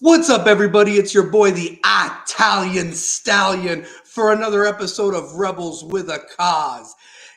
What's up, everybody? It's your boy, the I-Talian Stallion, for another episode of Rebels with a Cause.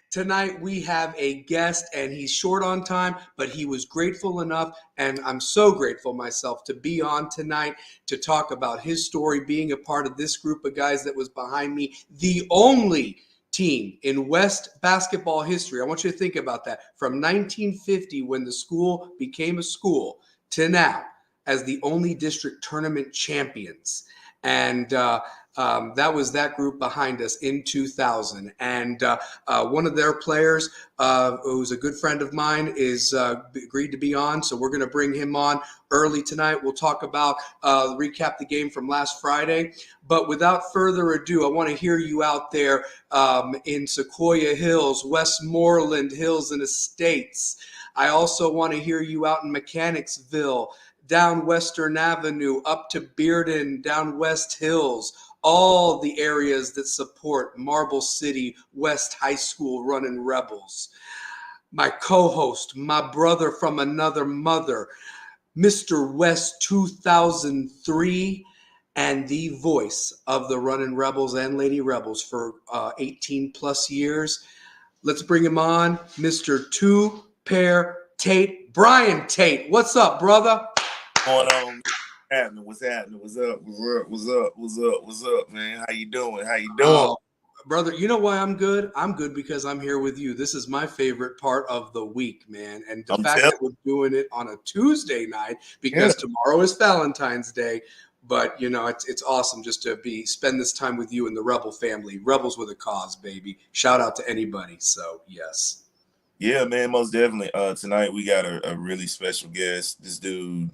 Tonight, we have a guest, and he's short on time, but he was grateful enough, and I'm so grateful myself to be on tonight to talk about his story, being a part of this group of guys that was behind me, the only team in West basketball history. I want you to think about that. From 1950, when the school became a school, to now, as the only district tournament champions. And that was that group behind us in 2000. And one of their players, who's a good friend of mine, is agreed to be on. So we're going to bring him on early tonight. We'll talk about, recap the game from last Friday. But without further ado, I want to hear you out there in Sequoia Hills, Westmoreland Hills and Estates. I also want to hear you out in Mechanicsville, down Western Avenue, up to Bearden, down West Hills, all the areas that support Marble City West High School Runnin' Rebels. My co-host, my brother from another mother, Mr. West 2003, and the voice of the Runnin' Rebels and Lady Rebels for 18 plus years. Let's bring him on, Mr. Two-Pair Tate, Brian Tate. What's up, brother? Going on? What's happening? What's up? What's up, man? How you doing? Brother, you know why I'm good? I'm good because I'm here with you. This is my favorite part of the week, man. And the fact that we're doing it on a Tuesday night because tomorrow is Valentine's Day. But you know, it's awesome just to spend this time with you and the Rebel family. Rebels with a cause, baby. Shout out to anybody. So yes. Yeah, man, most definitely. Tonight we got a really special guest. This dude,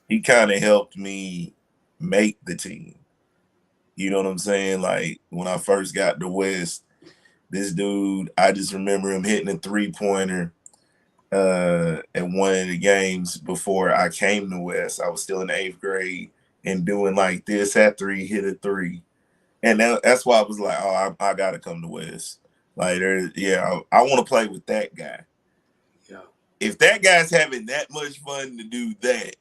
he kind of helped me make the team. You know what I'm saying? Like when I first got to West, this dude, I just remember him hitting a 3-pointer at one of the games before I came to West. I was still in the 8th grade and doing like this after he hit a 3. And that's why I was like, oh, I got to come to West. Like, I want to play with that guy. Yeah. If that guy's having that much fun to do that,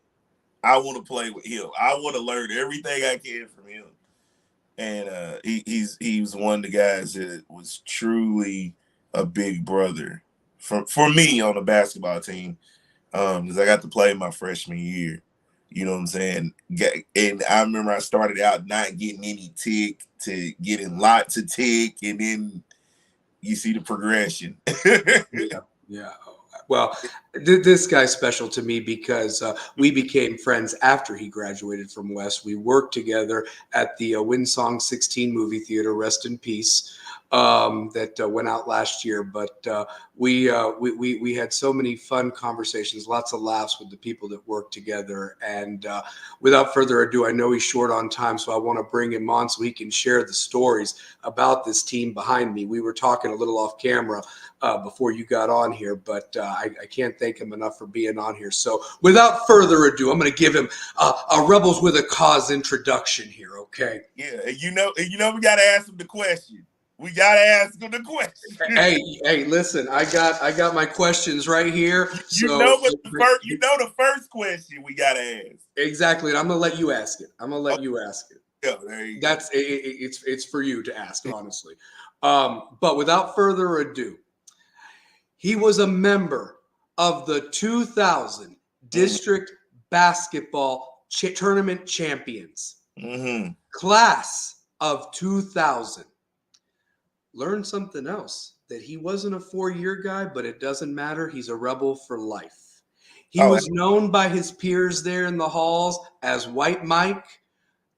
I want to play with him. I want to learn everything I can from him. And he was one of the guys that was truly a big brother for me on the basketball team, because I got to play my freshman year. You know what I'm saying? And I remember I started out not getting any tick to getting lots of tick, and then you see the progression. Yeah. Well, this guy's special to me because we became friends after he graduated from West. We worked together at the Winsong 16 movie theater, rest in peace, that went out last year. But we had so many fun conversations, lots of laughs with the people that worked together. And without further ado, I know he's short on time, so I want to bring him on so he can share the stories about this team behind me. We were talking a little off camera before you got on here, but I can't thank him enough for being on here. So without further ado, I'm going to give him a Rebels with a Cause introduction here, okay? Yeah, and you know, we got to ask him the question. Hey, listen, I got my questions right here. You know the first question we got to ask. Exactly, and I'm going to let you ask it. Yeah, there you go. It's for you to ask, honestly. But without further ado, he was a member of the 2000 District Basketball Tournament Champions. Class of 2000. Learn something else, that he wasn't a 4-year guy, but it doesn't matter. He's a Rebel for life. He was known by his peers there in the halls as White Mike.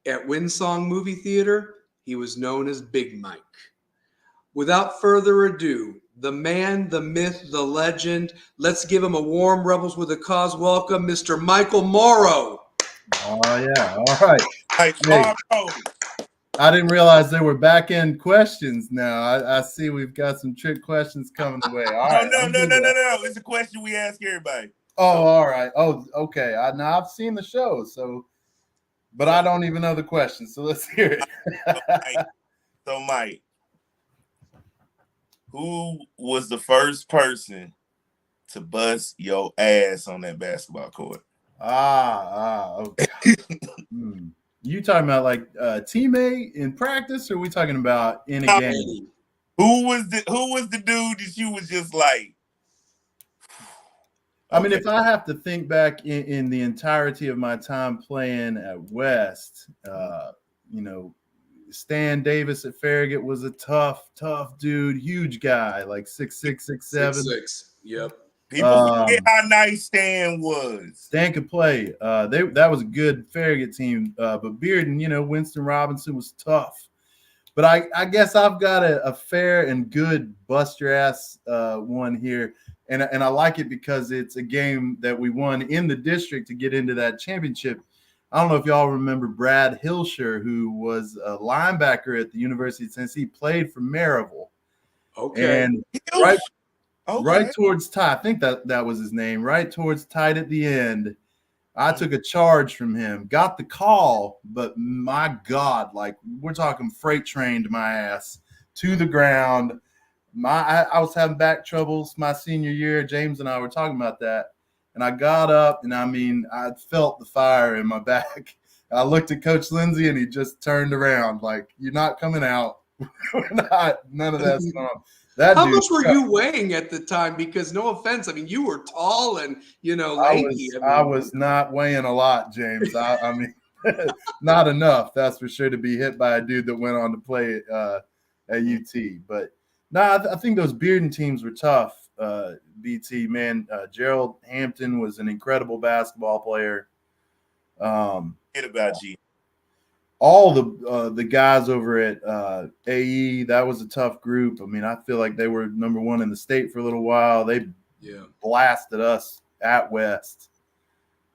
At Winsong Movie Theater, he was known as Big Mike. Without further ado, the man, the myth, the legend. Let's give him a warm Rebels with a Cause welcome, Mr. Michael Morrow. Oh, yeah. All right. Hey, I didn't realize there were back-end questions now. I see we've got some trick questions coming the way. All right. No. It's a question we ask everybody. Oh, all right. Oh, okay. Now I've seen the show, but I don't even know the question. So let's hear it. So, Mike, who was the first person to bust your ass on that basketball court? Okay. You talking about like teammate in practice, or are we talking about in a game? Who was the dude that you was just like? I mean, Okay. if I have to think back in the entirety of my time playing at West, you know, Stan Davis at Farragut was a tough dude, huge guy, like 6'6", 6'7". 6'6". Yep. People forget how nice Stan was. Stan could play. That was a good Farragut team. But Bearden, Winston Robinson was tough. But I guess I've got a fair and good bust your ass one here. And I like it because it's a game that we won in the district to get into that championship. I don't know if y'all remember Brad Hilscher, who was a linebacker at the University of Tennessee, played for Maryville. Okay. And Okay. right towards tie, I think that was his name, right towards tight at the end, I took a charge from him, got the call, but my God, like we're talking freight trained my ass to the ground. I was having back troubles my senior year. James and I were talking about that. And I got up and I felt the fire in my back. I looked at Coach Lindsay and he just turned around like, you're not coming out. None of that's going on. That How dude, much were you weighing at the time? Because no offense, I mean, you were tall and, lanky. I was not weighing a lot, James. I mean, not enough, that's for sure, to be hit by a dude that went on to play at UT. But no, I think those Bearden teams were tough. BT, man, Gerald Hampton was an incredible basketball player. Forget about G. All the guys over at AE, that was a tough group. I mean, I feel like they were number one in the state for a little while. They blasted us at West.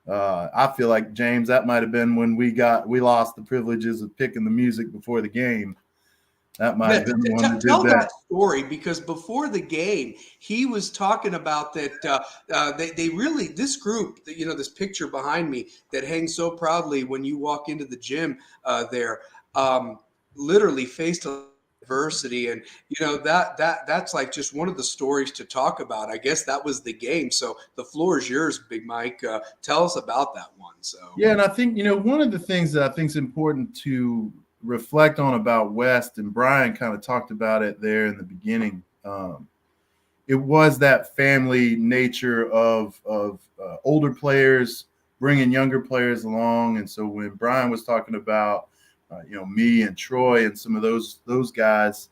I feel like, James, that might have been when we lost the privileges of picking the music before the game. That might have been the one that Tell did that. that story, because before the game, he was talking about that they really, this group, this picture behind me that hangs so proudly when you walk into the gym there, literally faced adversity, and that's like just one of the stories to talk about. I guess that was the game. So the floor is yours, Big Mike. Tell us about that one. So yeah, and I think one of the things that I think is important to reflect on about West, and Brian kind of talked about it there in the beginning. It was that family nature of older players bringing younger players along, and so when Brian was talking about me and Troy and some of those guys,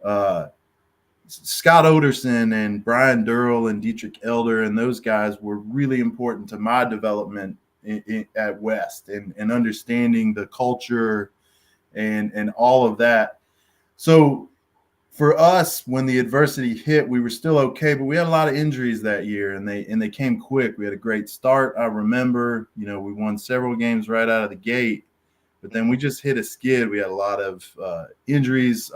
Scott Oderson and Brian Durrell and Dietrich Elder and those guys were really important to my development at West and understanding the culture and all of that. So for us, when the adversity hit, we were still okay, but we had a lot of injuries that year, and they came quick. We had a great start. I remember, we won several games right out of the gate, but then we just hit a skid. We had a lot of injuries.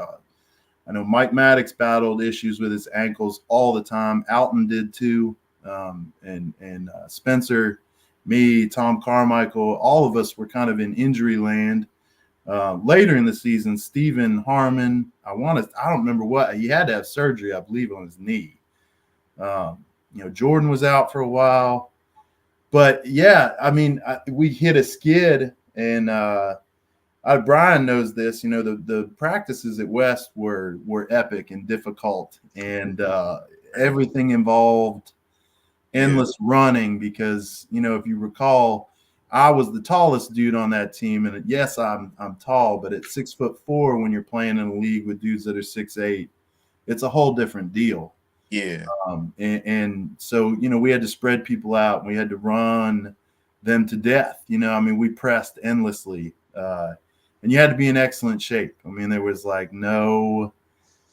I know Mike Maddox battled issues with his ankles all the time. Alton did too, and Spencer, me, Tom Carmichael, all of us were kind of in injury land. Later in the season, Stephen Harmon, I don't remember what, he had to have surgery, I believe, on his knee. Jordan was out for a while, but yeah, I mean, we hit a skid, and Brian knows this. The practices at West were epic and difficult, and everything involved endless running because if you recall, I was the tallest dude on that team, and yes, I'm tall, but at 6'4", when you're playing in a league with dudes that are 6'8", it's a whole different deal. Yeah. And so we had to spread people out, and we had to run them to death. I mean, we pressed endlessly, and you had to be in excellent shape. I mean, there was like no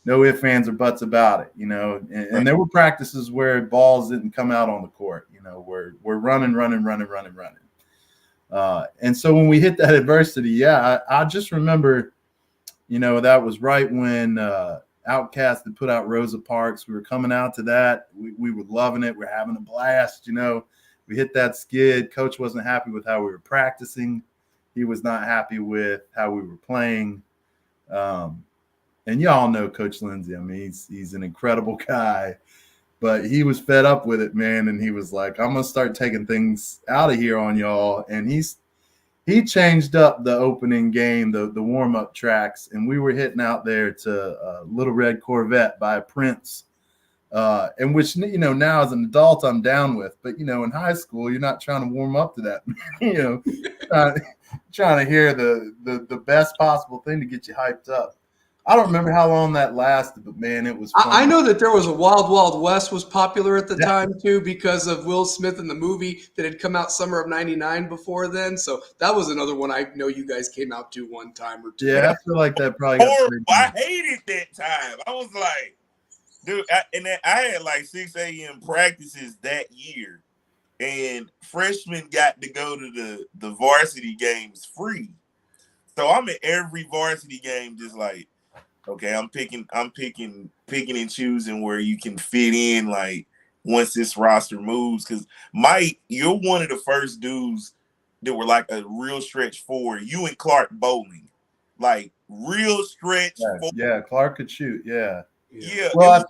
ifs, ands, or buts about it. And there were practices where balls didn't come out on the court. We're running. And so when we hit that adversity, I just remember, that was right when Outkast had put out Rosa Parks. We were coming out to that. We were loving it. We're having a blast. We hit that skid. Coach wasn't happy with how we were practicing. He was not happy with how we were playing. And y'all know Coach Lindsay. I mean, he's an incredible guy. But he was fed up with it, man, and he was like, "I'm gonna start taking things out of here on y'all." And he changed up the opening game, the warm up tracks, and we were hitting out there to Little Red Corvette by Prince, and which now as an adult I'm down with, but in high school you're not trying to warm up to that, trying to hear the best possible thing to get you hyped up. I don't remember how long that lasted, but man, it was fun. I know that there was a Wild Wild West was popular at the time too because of Will Smith in the movie that had come out summer of '99 before then. So that was another one I know you guys came out to one time or two. Yeah, I feel like that probably got Horrible. I hated that time. I was like, dude, I had like 6 a.m. practices that year, and freshmen got to go to the varsity games free. So I'm at every varsity game just like, okay, I'm picking and choosing where you can fit in like once this roster moves. Because Mike, you're one of the first dudes that were like a real stretch forward. You and Clark Bowling, like real stretch forward. Yeah, Clark could shoot. Yeah. Yeah. Well, I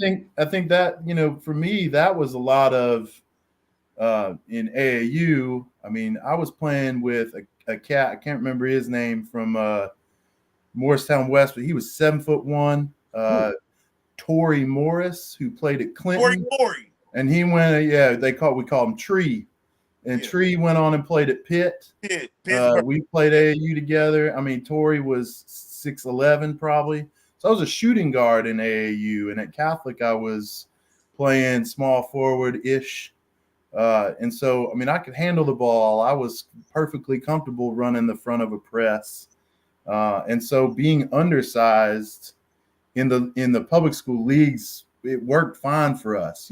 think that for me that was a lot of in AAU. I mean, I was playing with a cat. I can't remember his name from Morristown West, but he was 7'1". Torrey Morris, who played at Clinton, and he went. We call him Tree, and Tree went on and played at Pitt. We played AAU together. I mean, Torrey was 6'11" probably. So I was a shooting guard in AAU, and at Catholic I was playing small forward ish. And so, I mean, I could handle the ball. I was perfectly comfortable running the front of a press. And so being undersized in the public school leagues, it worked fine for us.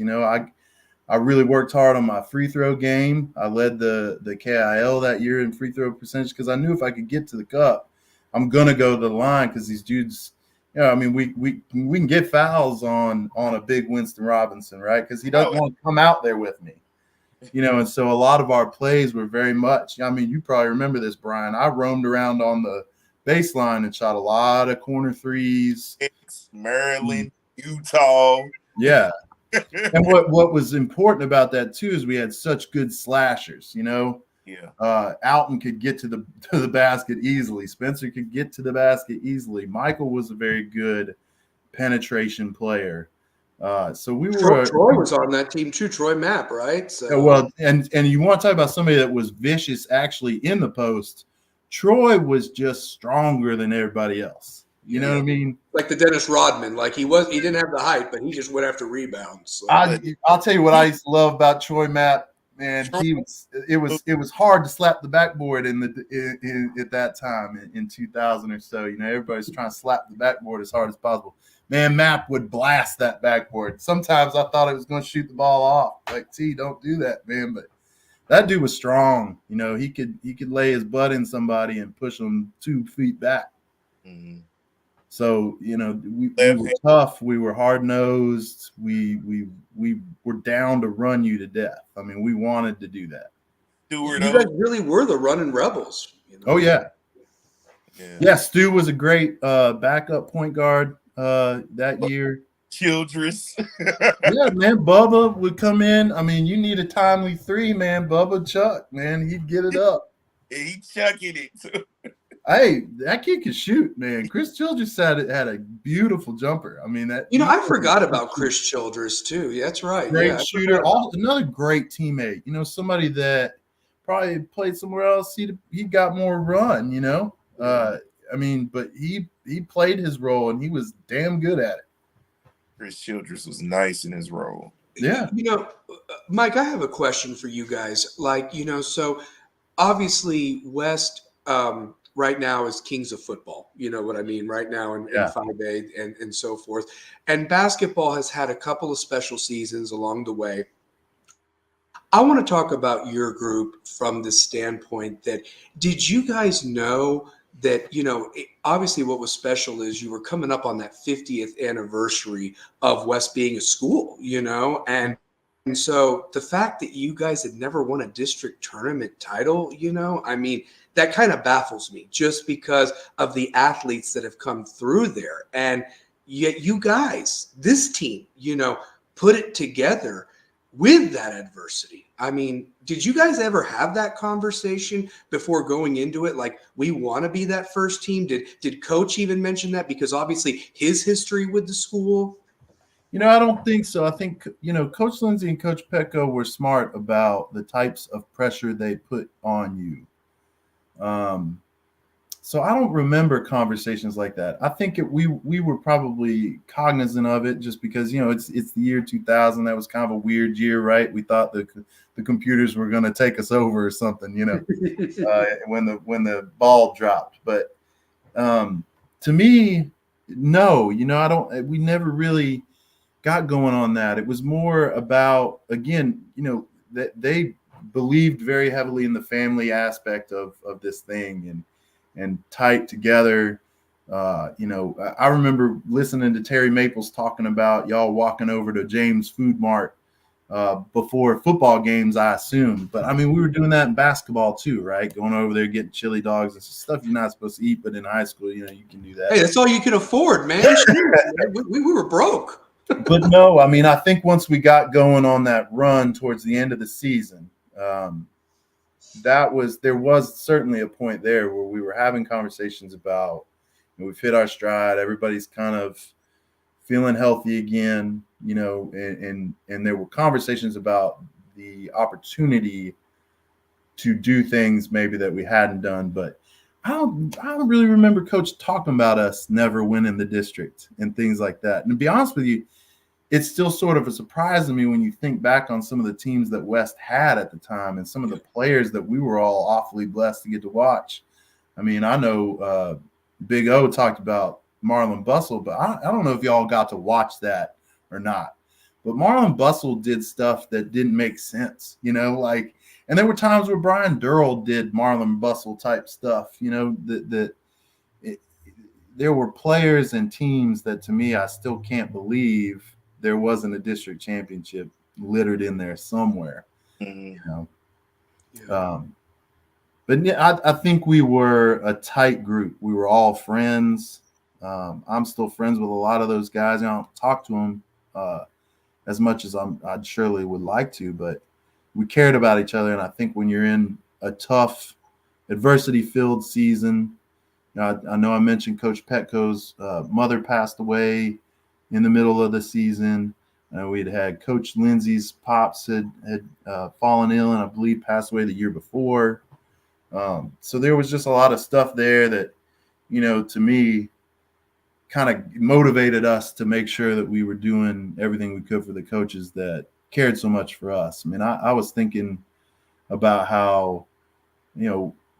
I really worked hard on my free throw game. I led the KIL that year in free throw percentage because I knew if I could get to the cup, I'm going to go to the line because these dudes, I mean, we can get fouls on a big Winston Robinson, right? Because he doesn't want to come out there with me. And so a lot of our plays were very much, I mean, you probably remember this, Brian. I roamed around on the baseline and shot a lot of corner threes. Maryland, Utah. Yeah. And what was important about that too is we had such good slashers, Yeah. Alton could get to the basket easily. Spencer could get to the basket easily. Michael was a very good penetration player. So we were. Troy was on that team too. Troy Mapp, right? So well, and you want to talk about somebody that was vicious actually in the post. Troy was just stronger than everybody else. You know what I mean? Like the Dennis Rodman. Like he didn't have the height, but he just went after rebounds. So. I'll tell you what I used to love about Troy Mapp. Man, it was hard to slap the backboard at that time in 2000 or so. Everybody's trying to slap the backboard as hard as possible. Man, Mapp would blast that backboard. Sometimes I thought it was going to shoot the ball off. Like, don't do that, man. But that dude was strong. He could lay his butt in somebody and push them 2 feet back. Mm-hmm. So, we were tough. We were hard-nosed. We were down to run you to death. I mean, we wanted to do that. You guys really were the running rebels. Oh, yeah. Yeah, Stu was a great backup point guard that year. Childress. Yeah, man. Bubba would come in. I mean, you need a timely 3, man. Bubba Chuck, man. He'd get it up. He chucking it, too. Hey, that kid could shoot, man. Chris Childress had a beautiful jumper. I mean, that. I forgot about Chris Childress too. Yeah, that's right. Great shooter. Another great teammate. Somebody that probably played somewhere else. He got more run. I mean, but he played his role and he was damn good at it. Chris Childress was nice in his role. Yeah. Mike, I have a question for you guys. Like, so obviously West right now is kings of football. You know what I mean? Right now in 5A and so forth. And basketball has had a couple of special seasons along the way. I want to talk about your group from the standpoint that did you guys know that, obviously what was special is you were coming up on that 50th anniversary of West being a school, and so the fact that you guys had never won a district tournament title, I mean, that kind of baffles me just because of the athletes that have come through there. And yet you guys, this team, put it together with that adversity. I mean, did you guys ever have that conversation before going into it? Like, we want to be that first team. Did Coach even mention that? Because obviously his history with the school. I don't think so. I think, Coach Lindsey and Coach Petco were smart about the types of pressure they put on you. So I don't remember conversations like that. I think we were probably cognizant of it just because, it's the year 2000. That was kind of a weird year, right? We thought the computers were going to take us over or something, when the ball dropped. But to me, no, we never really got going on that. It was more about, again, that they believed very heavily in the family aspect of this thing and tight together. I remember listening to Terry Maples talking about y'all walking over to James Food Mart before football games, I assume. But I mean, we were doing that in basketball too, right? Going over there, getting chili dogs and stuff you're not supposed to eat, but in high school, you can do that. Hey, that's all you can afford, man. we were broke. But no, I mean, I think once we got going on that run towards the end of the season, there was certainly a point there where we were having conversations about, we've hit our stride. Everybody's kind of feeling healthy again, and there were conversations about the opportunity to do things maybe that we hadn't done. But I don't really remember Coach talking about us never winning the district and things like that. And to be honest with you, it's still sort of a surprise to me when you think back on some of the teams that West had at the time and some of the players that we were all awfully blessed to get to watch. I mean, I know Big O talked about Marlon Bustle, but I don't know if y'all got to watch that or not. But Marlon Bustle did stuff that didn't make sense, and there were times where Brian Durrell did Marlon Bustle type stuff, there were players and teams that, to me, I still can't believe there wasn't a district championship littered in there somewhere. Mm-hmm. But yeah, I think we were a tight group. We were all friends. I'm still friends with a lot of those guys. I don't talk to them as much as I surely would like to, but we cared about each other. And I think when you're in a tough, adversity-filled season, I know I mentioned Coach Petco's mother passed away in the middle of the season. We'd had Coach Lindsey's pops had fallen ill and I believe passed away the year before. So there was just a lot of stuff there that, to me, kind of motivated us to make sure that we were doing everything we could for the coaches that cared so much for us. I mean, I was thinking about how,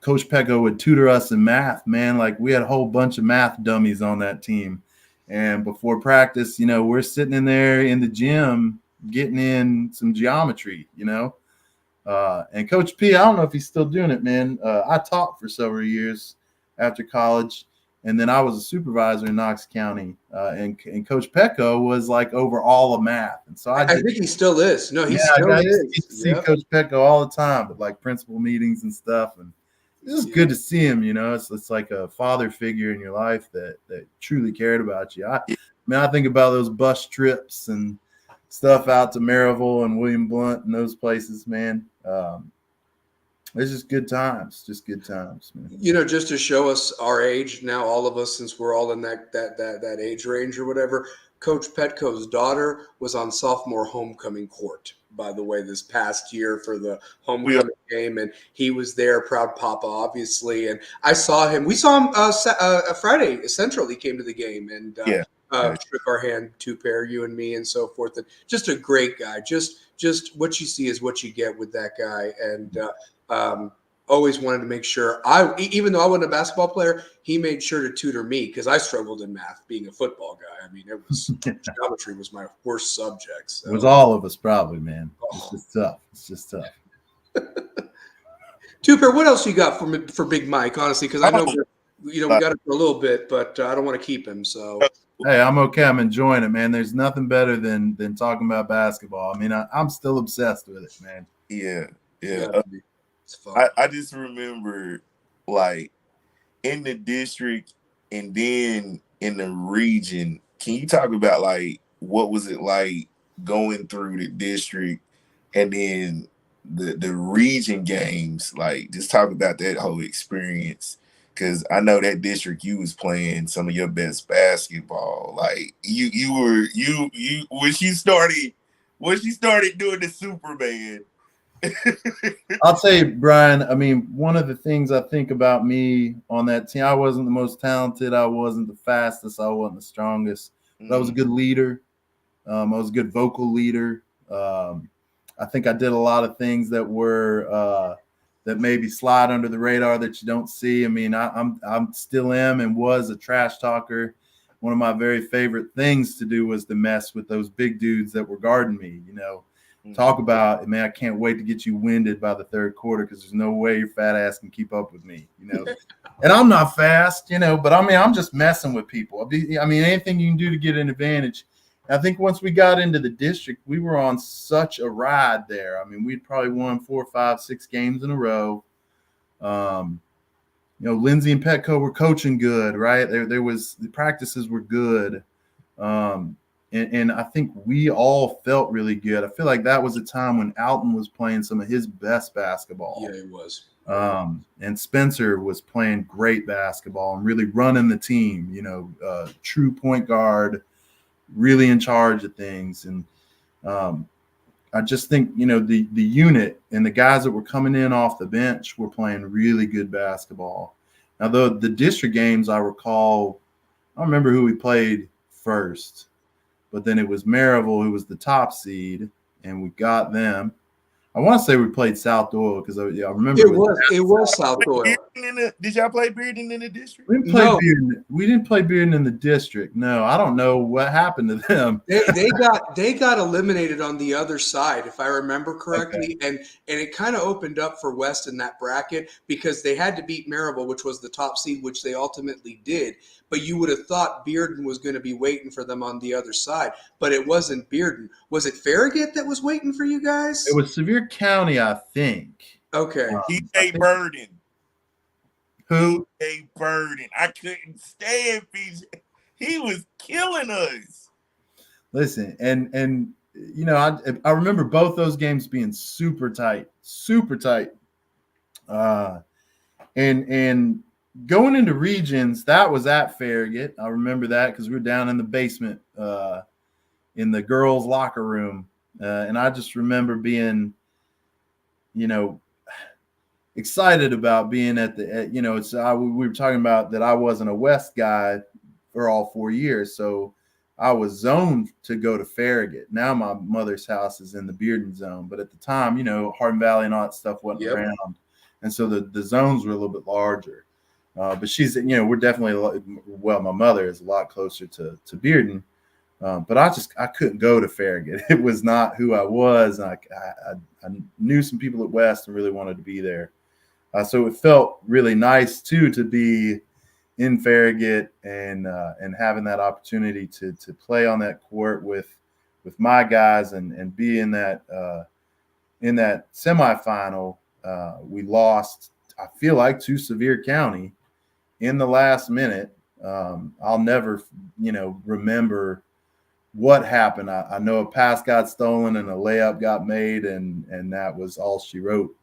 Coach Petco would tutor us in math, man. Like, we had a whole bunch of math dummies on that team. And before practice, we're sitting in there in the gym getting in some geometry, and Coach P, I don't know if he's still doing it, man. I taught for several years after college, and then I was a supervisor in Knox County, and Coach Petco was like over all of math. And so I think he still is. No, he still is. I see Coach Petco all the time, but like principal meetings and stuff. And it's just good to see him, it's like a father figure in your life that truly cared about you. I think about those bus trips and stuff out to Maryville and William Blount and those places, man. It's just good times, man. Just to show us our age now, all of us, since we're all in that age range or whatever, Coach Petco's daughter was on sophomore homecoming court, by the way, this past year for the homecoming game, and he was there, proud papa, obviously. And I saw him. We saw him Friday Central. He came to the game and shook our hand, two pair, you and me, and so forth. And just a great guy. Just what you see is what you get with that guy. And always wanted to make sure even though I wasn't a basketball player, he made sure to tutor me because I struggled in math being a football guy. I mean, geometry was my worst subject. So. It was all of us probably, man. It's just tough. Two-pair, what else you got for Big Mike, honestly? Because I know we got it for a little bit, but I don't want to keep him. So hey, I'm okay. I'm enjoying it, man. There's nothing better than talking about basketball. I mean, I'm still obsessed with it, man. Yeah. It's fun. I just remember, like, in the district and then in the region, can you talk about, like, what was it like going through the district and then the region games. Like, just talk about that whole experience, because I know that district you was playing some of your best basketball. Like, you were when she started doing the Superman. I'll tell you, Brian, I mean, one of the things I think about me on that team, I wasn't the most talented, I wasn't the fastest, I wasn't the strongest, but I was a good leader. I was a good vocal leader. I think I did a lot of things that were that maybe slide under the radar that you don't see. I mean, I'm still am and was a trash talker. One of my very favorite things to do was to mess with those big dudes that were guarding me. Talk about, man, I can't wait to get you winded by the third quarter because there's no way your fat ass can keep up with me. And I'm not fast, but I mean, I'm just messing with people. I mean, anything you can do to get an advantage. I think once we got into the district, we were on such a ride there. I mean, we'd probably won 4, 5, 6 games in a row. Lindsay and Petco were coaching good, right? There was, the practices were good. And I think we all felt really good. I feel like that was a time when Alton was playing some of his best basketball. Yeah, it was. And Spencer was playing great basketball and really running the team, true point guard, really in charge of things. And I just think, the unit and the guys that were coming in off the bench were playing really good basketball. Now, the district games, I recall, I don't remember who we played first, but then it was Maryville, who was the top seed, and we got them. I want to say we played South Doyle because I remember it was South Doyle. Did y'all play Bearden in the district? We didn't play Bearden in the district. No, I don't know what happened to them. They got eliminated on the other side, if I remember correctly, okay. And it kind of opened up for West in that bracket because they had to beat Maryville, which was the top seed, which they ultimately did. But you would have thought Bearden was going to be waiting for them on the other side, but it wasn't Bearden. Was it Farragut that was waiting for you guys? It was Sevier County, I think. Okay. DJ Burden. Who? DJ Burden. I couldn't stand BJ. He was killing us. Listen, and I remember both those games being super tight. And going into regions, that was at Farragut. I remember that because we were down in the basement in the girls' locker room. And I just remember being, excited about being we were talking about that I wasn't a West guy for all 4 years. So I was zoned to go to Farragut. Now my mother's house is in the Bearden zone. But at the time, Hardin Valley and all that stuff wasn't around. And so the zones were a little bit larger. But she's, we're definitely, my mother is a lot closer to Bearden. But I couldn't go to Farragut. It was not who I was. And I knew some people at West and really wanted to be there. So it felt really nice too to be in Farragut and having that opportunity to play on that court with my guys and be in that semifinal. We lost, I feel like, to Sevier County in the last minute. I'll never, remember what happened. I know a pass got stolen and a layup got made, and that was all she wrote.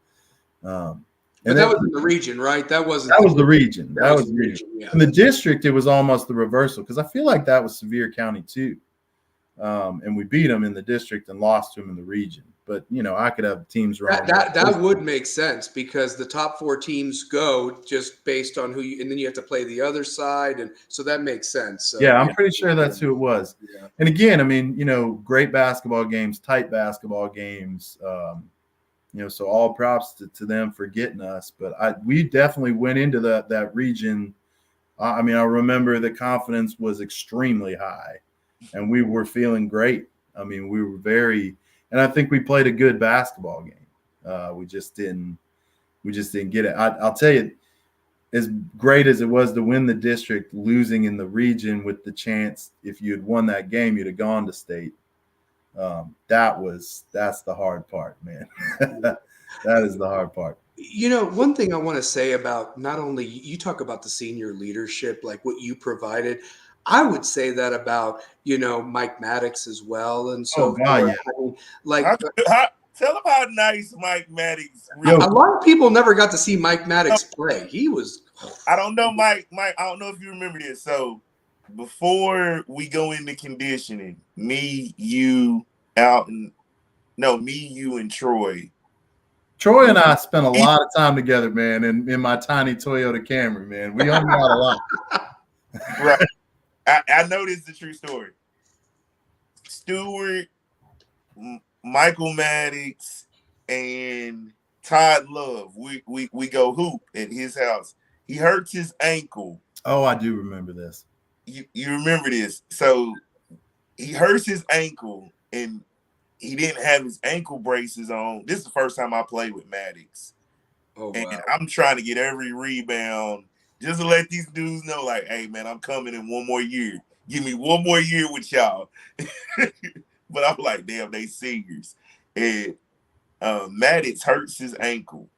But that was in the region, right? That was the region. That was the region. Yeah. In the district, it was almost the reversal because I feel like that was Sevier County too. And we beat them in the district and lost to them in the region. But, I could have teams wrong. That would make sense because the top 4 teams go just based on and then you have to play the other side. And so that makes sense. So, yeah, I'm pretty sure that's who it was. Yeah. And again, I mean, great basketball games, tight basketball games. So all props to them for getting us. But we definitely went into that region. I remember the confidence was extremely high and we were feeling great. I mean, we were and I think we played a good basketball game. We just didn't get it. I'll tell you, as great as it was to win the district, losing in the region with the chance, if you had won that game, you'd have gone to state. That's the hard part, man. That is the hard part. One thing I want to say about not only you talk about the senior leadership, like what you provided. I would say that about, Mike Maddox as well and Oh so God, forth. yeah. I mean, like Tell him how nice Mike Maddox Yo, really. a lot of people never got to see Mike Maddox play. He was I don't know, Mike. Mike, I don't know if you remember this. So before we go into conditioning, me, you, Alton, no, me, you, and Troy. Troy and I spent a lot of time together, man, in my tiny Toyota Camry, man. We hung out a lot. Right. I know this is a true story. Stewart, Michael Maddox, and Todd Love. We go hoop at his house. He hurts his ankle. Oh, I do remember this. You remember this? So he hurts his ankle, and he didn't have his ankle braces on. This is the first time I played with Maddox. oh And wow. I'm trying to get every rebound just to let these dudes know, like, hey, man, I'm coming in one more year. Give me one more year with y'all. But I'm like, damn, they seniors. And Maddox hurts his ankle,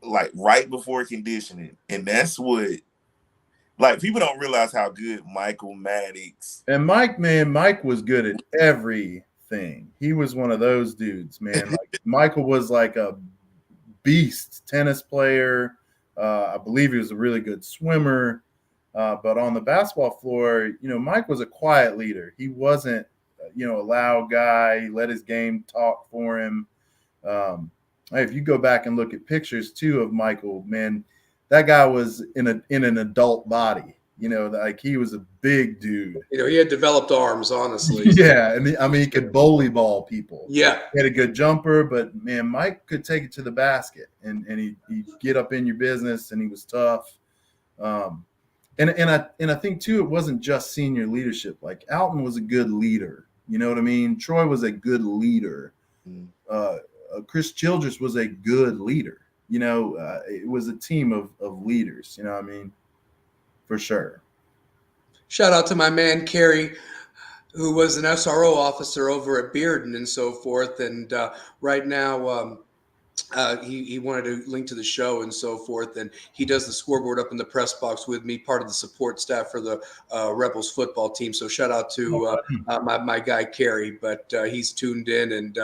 like, right before conditioning. And that's what, like, people don't realize how good Michael Maddox. And Mike was good at everything. He was one of those dudes, man. Like Michael was like a beast tennis player. I believe he was a really good swimmer. But on the basketball floor, Mike was a quiet leader. He wasn't, a loud guy. He let his game talk for him. If you go back and look at pictures too of Michael, man, that guy was in an adult body. Like he was a big dude. He had developed arms, honestly. Yeah, and he could bully ball people. Yeah. He had a good jumper, but man, Mike could take it to the basket, and he'd get up in your business, and he was tough. And I think too, it wasn't just senior leadership. Like Alton was a good leader. You know what I mean? Troy was a good leader. Chris Childress was a good leader. It was a team of leaders. You know what I mean? For sure. Shout out to my man Kerry, who was an SRO officer over at Bearden and so forth. And right now, he wanted to link to the show and so forth. And he does the scoreboard up in the press box with me, part of the support staff for the Rebels football team. So shout out to my guy Kerry, but he's tuned in and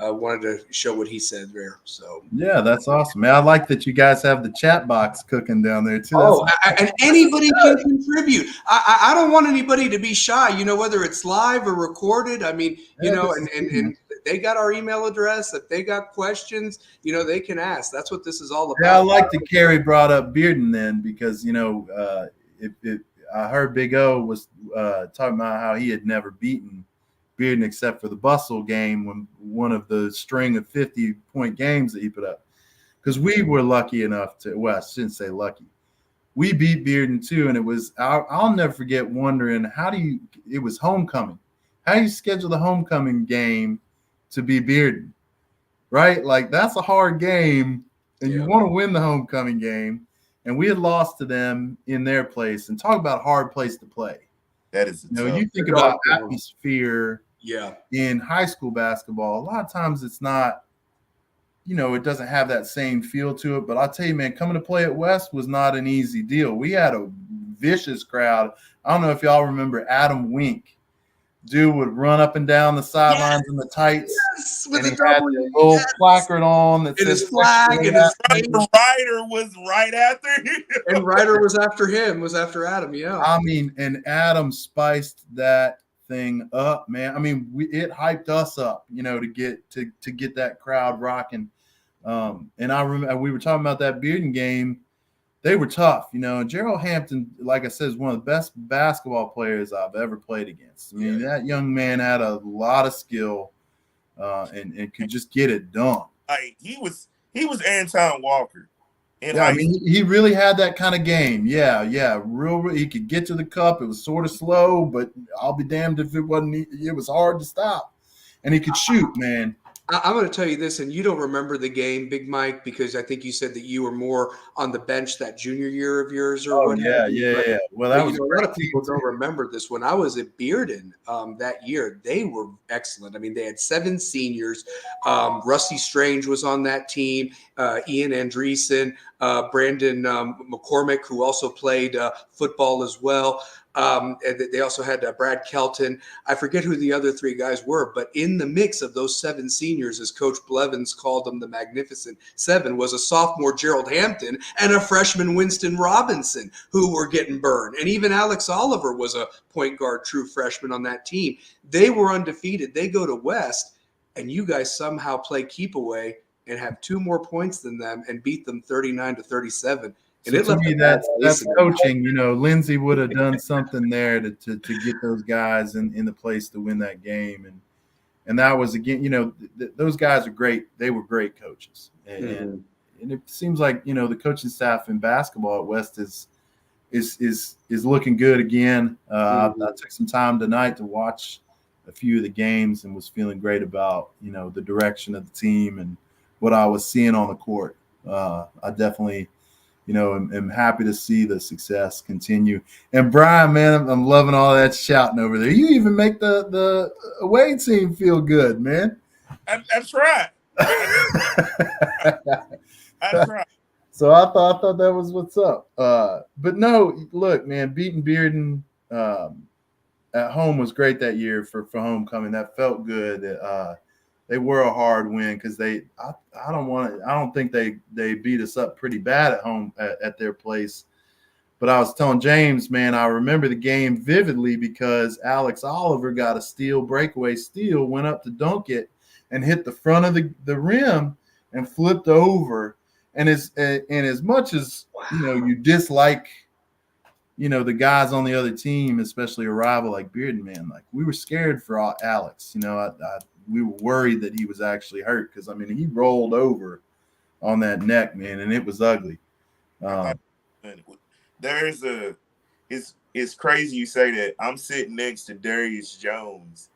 wanted to show what he said there. So yeah, that's awesome, man. I like that you guys have the chat box cooking down there too. And anybody can contribute. I don't want anybody to be shy, whether it's live or recorded. I mean, and they got our email address. If they got questions, they can ask. That's what this is all about. Yeah, I like that Kerry brought up Bearden then, because I heard Big O was talking about how he had never beaten Bearden except for the Bustle game, when one of the string of 50-point games that he put up. Because we were lucky enough I shouldn't say lucky. We beat Bearden too, and it was I'll never forget wondering it was homecoming. How do you schedule the homecoming game to be Bearden? Right? Like that's a hard game, and you want to win the homecoming game. And we had lost to them in their place, and talk about a hard place to play. That is you think about atmosphere in high school basketball. A lot of times it's not, it doesn't have that same feel to it. But I'll tell you, man, coming to play at West was not an easy deal. We had a vicious crowd. I don't know if y'all remember Adam Wink. Dude would run up and down the sidelines in the tights. Yes, with and a he had W. the little placard on that and says his flag, and his Ryder was right after him. And Ryder was after him, was after Adam. Yeah. I mean, and Adam spiced that thing up, man. I mean, it hyped us up, to get that crowd rocking. And I remember we were talking about that Bearden game. They were tough, Gerald Hampton, like I said, is one of the best basketball players I've ever played against. I mean, that young man had a lot of skill and could just get it done. Like he was Anton Walker. I mean, he really had that kind of game. Yeah. Real. He could get to the cup. It was sort of slow, but I'll be damned if it wasn't. It was hard to stop, and he could shoot, man. I'm going to tell you this, and you don't remember the game, Big Mike, because I think you said that you were more on the bench that junior year of yours or Oh what have yeah, you. yeah, yeah. Well, that But was a a lot great of team people don't remember this. When I was at Bearden that year, they were excellent. I mean, they had 7 seniors. Rusty Strange was on that team. Ian Andreessen, Brandon McCormick, who also played football as well. And they also had Brad Kelton. I forget who the other 3 guys were, but in the mix of those 7 seniors, as Coach Blevins called them, the Magnificent Seven, was a sophomore Gerald Hampton and a freshman Winston Robinson, who were getting burned. And even Alex Oliver was a point guard true freshman on that team. They were undefeated. They go to West, and you guys somehow play keep away and have 2 more points than them and beat them 39-37. And So it to left a me, bad that's taste in their mouth. coaching. You know, Lindsey would have done something there to get those guys in the place to win that game, and that was again, you know, those guys are great. They were great coaches, and it seems like, you know, the coaching staff in basketball at West is looking good again. I took some time tonight to watch a few of the games and was feeling great about, you know, the direction of the team and what I was seeing on the court. I definitely, you know, am happy to see the success continue. And Brian, man, I'm loving all that shouting over there. You even make the away team feel good, man. That's right. That's right. So I thought that was what's up. But no, look, man, beating Bearden at home was great that year for homecoming. That felt good. They were a hard win because I don't think they beat us up pretty bad at home at their place. But I was telling James, man, I remember the game vividly because Alex Oliver got a breakaway steal, went up to dunk it, and hit the front of the rim and flipped over. And as much as, you know, you dislike, you know, the guys on the other team, especially a rival like Bearden, man, like we were scared for Alex. You know, we were worried that he was actually hurt because, I mean, he rolled over on that neck, man, and it was ugly. It's crazy you say that. I'm sitting next to Darius Jones,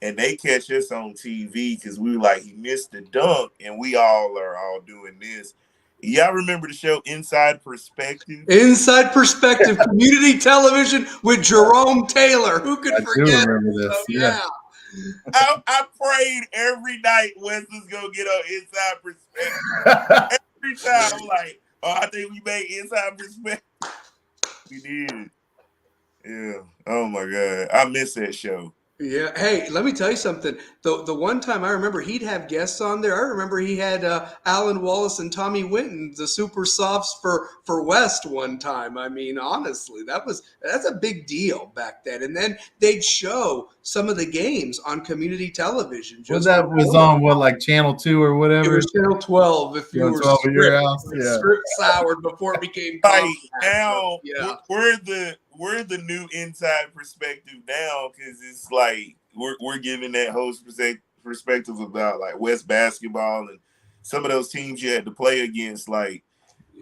and they catch us on TV because we were like, he missed the dunk, and we all are doing this. Y'all remember the show Inside Perspective? Inside Perspective, community television with Jerome Taylor. Who could I do forget? remember this. Oh, yeah. I prayed every night Wes was gonna get on Inside Perspective. Every time I'm like, oh, I think we made Inside Perspective. We did. Yeah. Oh my God. I miss that show. Yeah. Hey, let me tell you something. The one time I remember he'd have guests on there. I remember he had Alan Wallace and Tommy Winton, the super softs for West one time. I mean, honestly, that's a big deal back then. And then they'd show some of the games on community television. Well, that was on what, like Channel 2 or whatever? It was Channel 12 if you were 12 at your house. Yeah. script soured before it became Like Comcast. now, Yeah. we're the new Inside Perspective now because it's like we're giving that host perspective about like West basketball and some of those teams you had to play against. Like,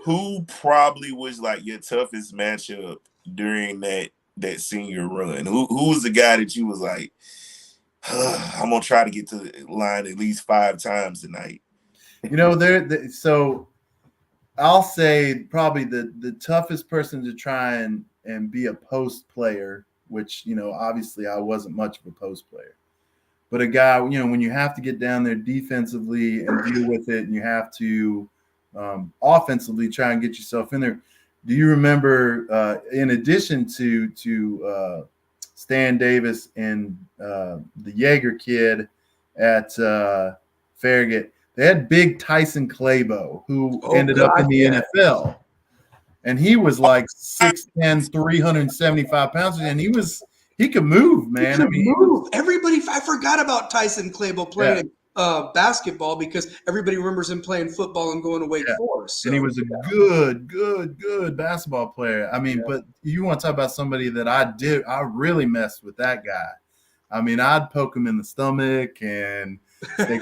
who probably was like your toughest matchup during that senior run? Who was the guy that you was like, I'm gonna try to get to the line at least 5 times tonight? You know, so I'll say probably the toughest person to try and be a post player, which, you know, obviously I wasn't much of a post player, but a guy, you know, when you have to get down there defensively and deal with it, and you have to offensively try and get yourself in there. Do you remember, in addition to Stan Davis and the Jaeger kid at Farragut, they had big Tyson Claybo, who ended up in the NFL. And he was like 6'10", 375 pounds, and he could move, man. He could move. Everybody, I forgot about Tyson Claybo playing basketball because everybody remembers him playing football and going to Wake Forest. So, and he was a good basketball player. I mean, but you want to talk about somebody that I really messed with that guy. I mean, I'd poke him in the stomach and say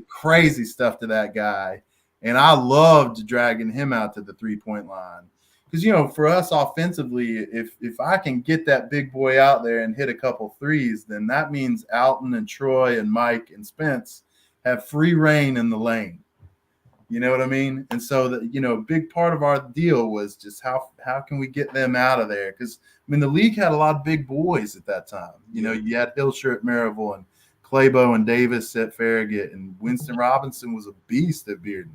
crazy stuff to that guy. And I loved dragging him out to the 3-point line. Because, you know, for us offensively, if I can get that big boy out there and hit a couple threes, then that means Alton and Troy and Mike and Spence have free reign in the lane. You know what I mean? And so that, a big part of our deal was just how can we get them out of there? Because the league had a lot of big boys at that time. You had Hilscher at Maryville and Claybo and Davis at Farragut, and Winston Robinson was a beast at Bearden.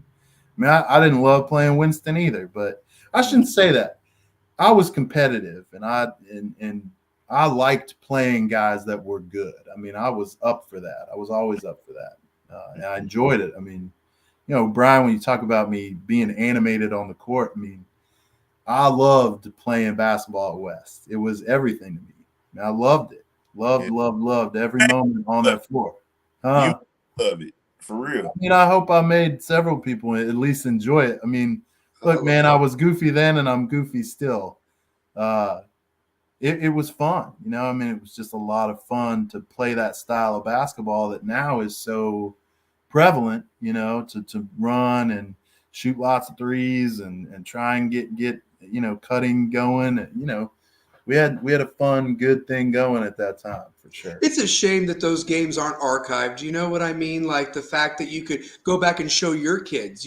I didn't love playing Winston either, but I shouldn't say that. I was competitive, and I liked playing guys that were good. I was up for that. I was always up for that, and I enjoyed it. Brian, when you talk about me being animated on the court, I loved playing basketball at West. It was everything to me. I loved it. Loved every moment on that floor. You love it, for real. I hope I made several people at least enjoy it. Look, man, I was goofy then and I'm goofy still. It was fun. It was just a lot of fun to play that style of basketball that now is so prevalent, to run and shoot lots of threes and try and get cutting going. We had a fun, good thing going at that time, for sure. It's a shame that those games aren't archived. You know what I mean? Like the fact that you could go back and show your kids.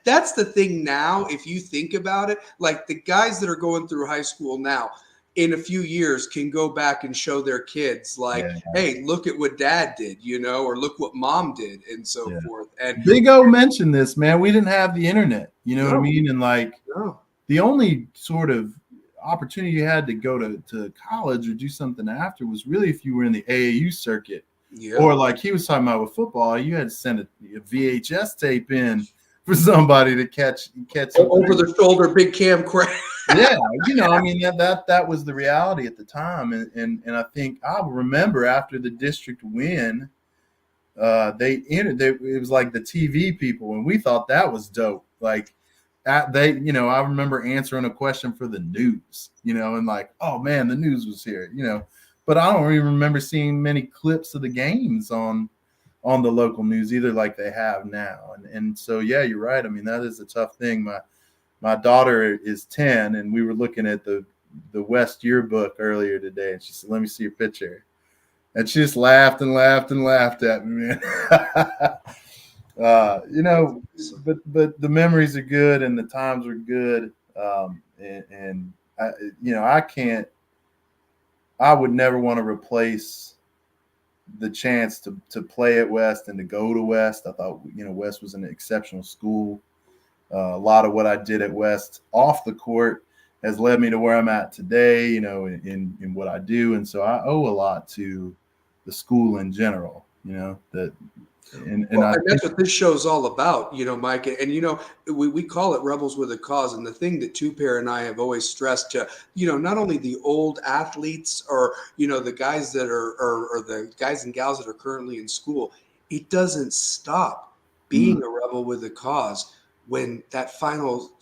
That's the thing now. If you think about it, like the guys that are going through high school now, in a few years can go back and show their kids, like, hey, look at what dad did, or look what mom did, and so forth. And Big O mentioned this, man. We didn't have the internet, what I mean? And the only sort of opportunity you had to go to college or do something after was really if you were in the AAU circuit, or like he was talking about with football, you had to send a VHS tape in for somebody to catch over the shoulder, big Cam Craig. That was the reality at the time, and I think I remember after the district win, it was like the TV people, and we thought that was dope. Like, I remember answering a question for the news, and like, oh man, the news was here, but I don't even remember seeing many clips of the games on the local news either, like they have now, and so you're right. That is a tough thing. My daughter is 10, and we were looking at the West yearbook earlier today, and she said, "Let me see your picture," and she just laughed and laughed and laughed at me, man. But the memories are good and the times are good, and I would never want to replace the chance to play at West and to go to West. I thought West was an exceptional school. A lot of what I did at West off the court has led me to where I'm at today, in what I do. And so I owe a lot to the school in general, that's what this show's all about, Mike. And, we call it Rebels with a Cause. And the thing that Two-Pair and I have always stressed to, not only the old athletes or, the guys that or the guys and gals that are currently in school, it doesn't stop being a rebel with a cause. When that final,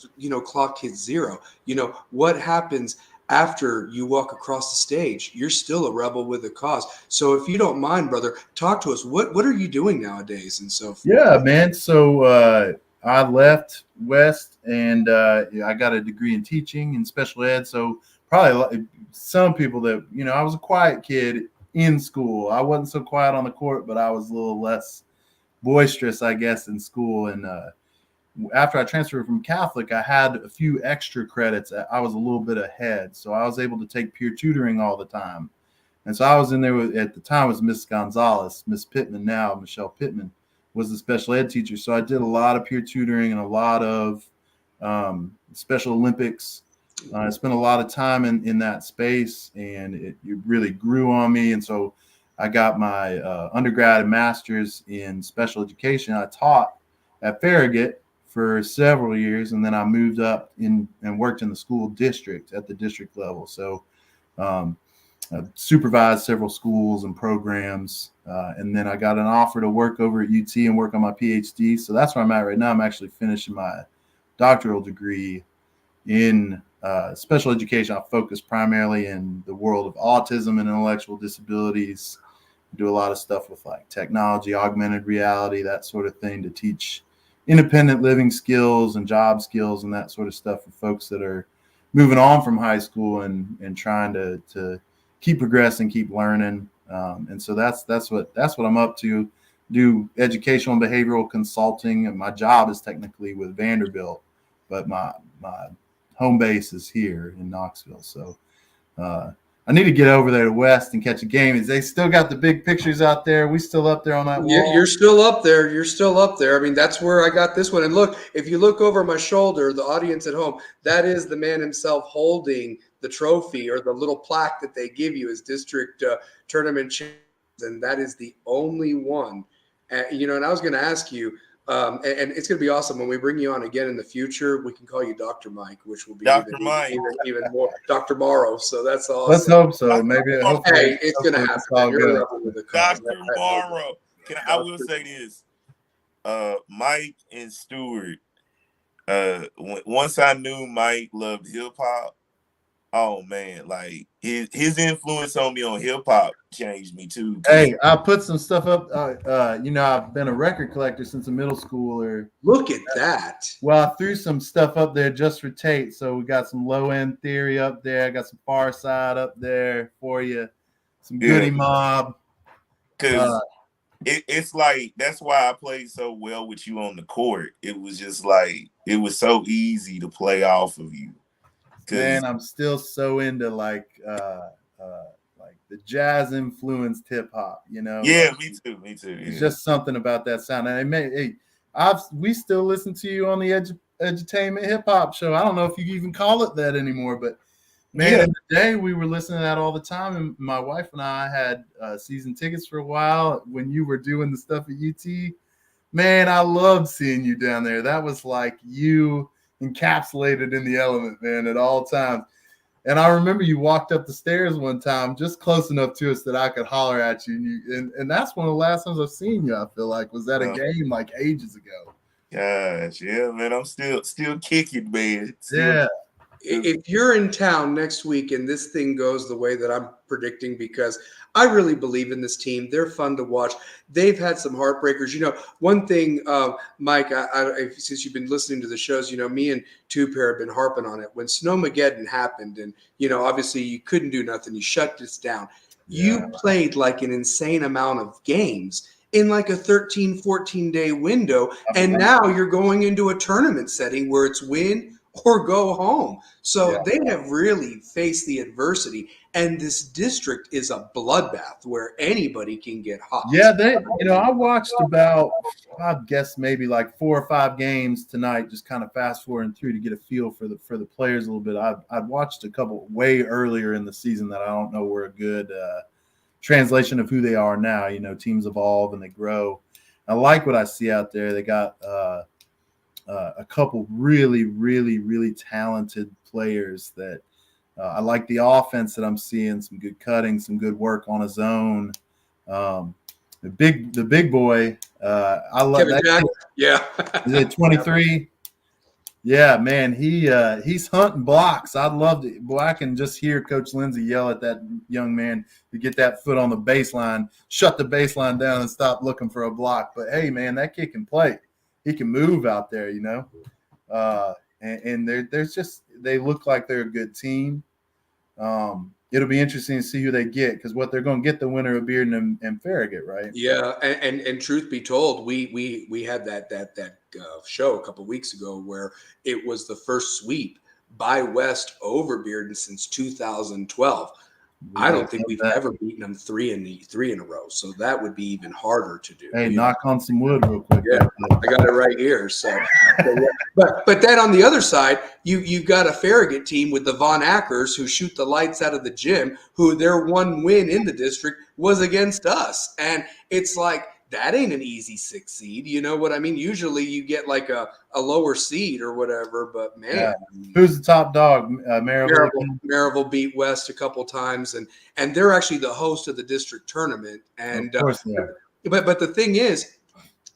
clock hits zero, what happens after you walk across the stage? You're still a rebel with a cause. So if you don't mind, brother, talk to us. What are you doing nowadays and so forth? Yeah, man. So I left West and I got a degree in teaching and special ed. So probably some people that, I was a quiet kid in school. I wasn't so quiet on the court, but I was a little less boisterous, I guess, in school. And after I transferred from Catholic, I had a few extra credits. I was a little bit ahead, so I was able to take peer tutoring all the time. And so I was in there at the time was Miss Gonzalez. Miss Pittman now, Michelle Pittman, was the special ed teacher. So I did a lot of peer tutoring and a lot of Special Olympics. I spent a lot of time in that space, and it really grew on me. And so I got my undergrad and master's in special education. I taught at Farragut for several years, and then I moved up and worked in the school district at the district level. So I supervised several schools and programs, and then I got an offer to work over at UT and work on my PhD. So that's where I'm at right now. I'm actually finishing my doctoral degree in special education. I focus primarily in the world of autism and intellectual disabilities. I do a lot of stuff with like technology, augmented reality, that sort of thing, to teach independent living skills and job skills and that sort of stuff for folks that are moving on from high school and trying to keep progressing, keep learning. And so that's what I'm up to. do educational and behavioral consulting, and my job is technically with Vanderbilt, but my home base is here in Knoxville. So I need to get over there to West and catch a game. Is they still got the big pictures out there? We still up there on that wall? You're still up there. You're still up there. I mean, that's where I got this one. And look, if you look over my shoulder, the audience at home, that is the man himself holding the trophy or the little plaque that they give you as district tournament champions. And that is the only one. And I was going to ask you, and it's going to be awesome when we bring you on again in the future. We can call you Dr. Mike, which will be even more Dr. Morrow. So that's awesome. Let's hope so. Maybe. Hey, it's going to happen. You're with Dr. Morrow. I will say this. Mike and Stewart. Once I knew Mike loved hip hop. Oh man, like his influence on me on hip hop changed me too. Hey, I put some stuff up. I've been a record collector since a middle schooler. Look at that. Well, I threw some stuff up there just for Tate. So we got some low end theory up there. I got some Far Side up there for you. Some Goody Mob. Because it's like that's why I played so well with you on the court. It was just like it was so easy to play off of you. Man, I'm still so into like the jazz influenced hip hop, Yeah, me too. Yeah. It's just something about that sound. And we still listen to you on the edutainment hip hop show. I don't know if you even call it that anymore, but man, in the day we were listening to that all the time. And my wife and I had season tickets for a while when you were doing the stuff at UT. Man, I loved seeing you down there. That was like you encapsulated in the element, man, at all times. And I remember you walked up the stairs one time just close enough to us that I could holler at you. And that's one of the last times I've seen you, I feel like, was at a game like ages ago. Gosh, yeah, man, I'm still kicking, man. Yeah. If you're in town next week and this thing goes the way that I'm predicting, because I really believe in this team. They're fun to watch. They've had some heartbreakers. One thing, Mike, since you've been listening to the shows, me and Two-Pair have been harping on it. When Snowmageddon happened and, obviously you couldn't do nothing, you shut this down. Yeah. You played like an insane amount of games in like a 13, 14-day window. And now you're going into a tournament setting where it's win or go home. So they have really faced the adversity. And this district is a bloodbath where anybody can get hot. Yeah, I watched about, I guess maybe like 4 or 5 games tonight, just kind of fast forwarding through to get a feel for the players a little bit. I'd watched a couple way earlier in the season that I don't know were a good translation of who they are now. Teams evolve and they grow. I like what I see out there. They got a couple really, really, really talented players that I like the offense that I'm seeing, some good cutting, some good work on his own. The big boy, I love Kevin that. Yeah. Is it 23? Yeah, man, he's hunting blocks. I'd love to. Boy, I can just hear Coach Lindsay yell at that young man to get that foot on the baseline, shut the baseline down and stop looking for a block. But hey, man, that kid can play. He can move out there, and there's just they look like they're a good team. It'll be interesting to see who they get because what they're going to get the winner of Bearden and Farragut, right? Yeah, and truth be told, we had that show a couple of weeks ago where it was the first sweep by West over Bearden since 2012. I don't think we've ever beaten them three in a row, so that would be even harder to do. Hey, knock on some wood real quick. Yeah, I got it right here. So, but then on the other side, you've got a Farragut team with the Von Ackers who shoot the lights out of the gym. Who their one win in the district was against us, and it's like that ain't an easy 6 seed. You know what I mean? Usually you get like a lower seed or whatever, but man. Yeah. Who's the top dog? Maryville beat West a couple times, and they're actually the host of the district tournament. And of course they are. But the thing is,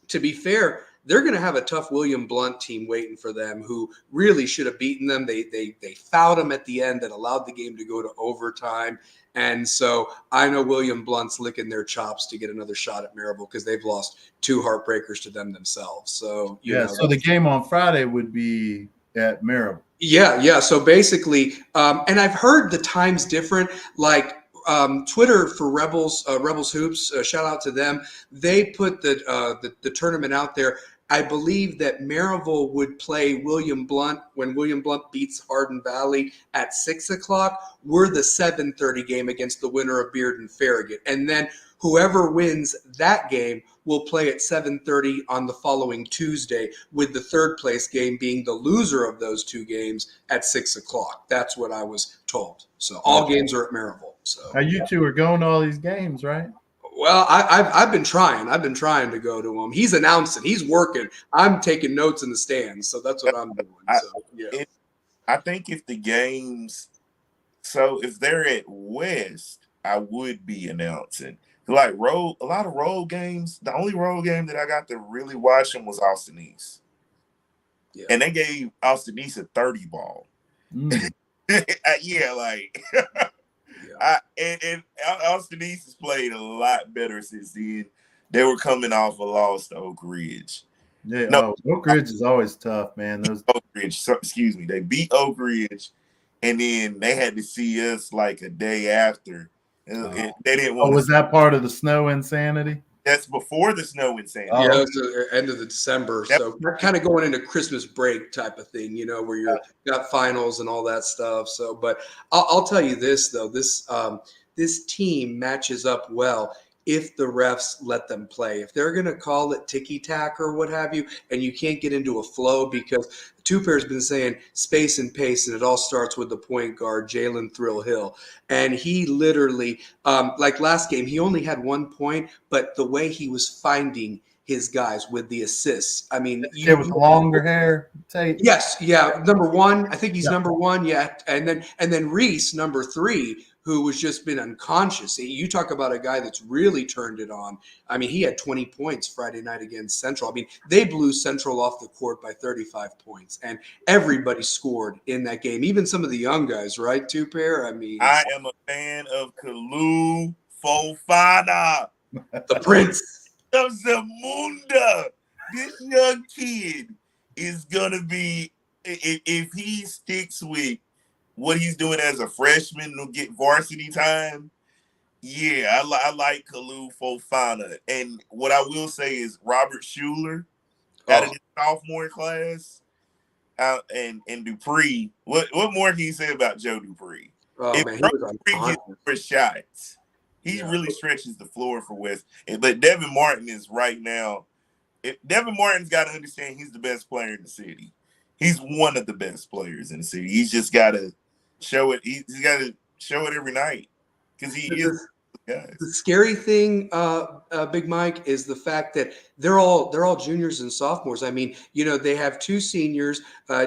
to be fair, they're going to have a tough William Blunt team waiting for them who really should have beaten them. They fouled them at the end that allowed the game to go to overtime. And so I know William Blunt's licking their chops to get another shot at Maryville because they've lost 2 heartbreakers to them themselves. So, so the game on Friday would be at Maryville. Yeah. So basically, and I've heard the time's different. Like Twitter for Rebels Hoops. Shout out to them. They put the tournament out there. I believe that Maryville would play William Blunt when William Blunt beats Hardin Valley at 6:00. We're the 7:30 game against the winner of Beard and Farragut, and then whoever wins that game will play at 7:30 on the following Tuesday, with the third place game being the loser of those two games at 6:00. That's what I was told. So all games are at Maryville. So Now you two are going to all these games, right? well, I've been trying. I've been trying to go to him. He's announcing. He's working. I'm taking notes in the stands. So that's what I'm doing. So yeah. I think if the games, so if they're at West, I would be announcing. Like a lot of road games. The only road game that I got to really watch them was Austin East. Yeah. And they gave Austin East a 30 ball. Yeah, like and Austin East has played a lot better since then. They were coming off a loss to Oak Ridge. Yeah, no, Oak Ridge is always tough, man. Oak Ridge, excuse me. They beat Oak Ridge, and then they had to see us like a day after. And they didn't want. Was that part of the snow insanity? That's before the snow insanity. Yeah, it was the end of the December. So we're kind of going into Christmas break type of thing, where you're got finals and all that stuff. So, but I'll tell you this though, this team matches up well if the refs let them play. If they're going to call it ticky-tack or what have you, and you can't get into a flow, because Two Pair's been saying space and pace, and it all starts with the point guard, Jalen Thrill Hill. And he literally, like last game, he only had 1 point, but the way he was finding his guys with the assists. I mean, with longer hair. Yes, yeah. Number one, I think he's number one. Yeah, and then Reese, number 3, who was just been unconscious. You talk about a guy that's really turned it on. I mean, he had 20 points Friday night against Central. I mean, they blew Central off the court by 35 points, and everybody scored in that game. Even some of the young guys, right? Two Pair. I mean, I am a fan of Kalu Fofana, the Prince of Zamunda. This young kid is gonna be, if he sticks with what he's doing as a freshman to get varsity time. Yeah, I like Kalu Fofana. And what I will say is Robert Schuler out of his sophomore class, and Dupree. What more can you say about Joe Dupree? If man, Dupree gets for shots, he really stretches the floor for West. But Devin Martin is right now. Devin Martin's got to understand he's the best player in the city. He's one of the best players in the city. He's just got to show it. He's got to show it every night because he is. The scary thing, Big Mike, is the fact that they're all juniors and sophomores. I mean, they have 2 seniors,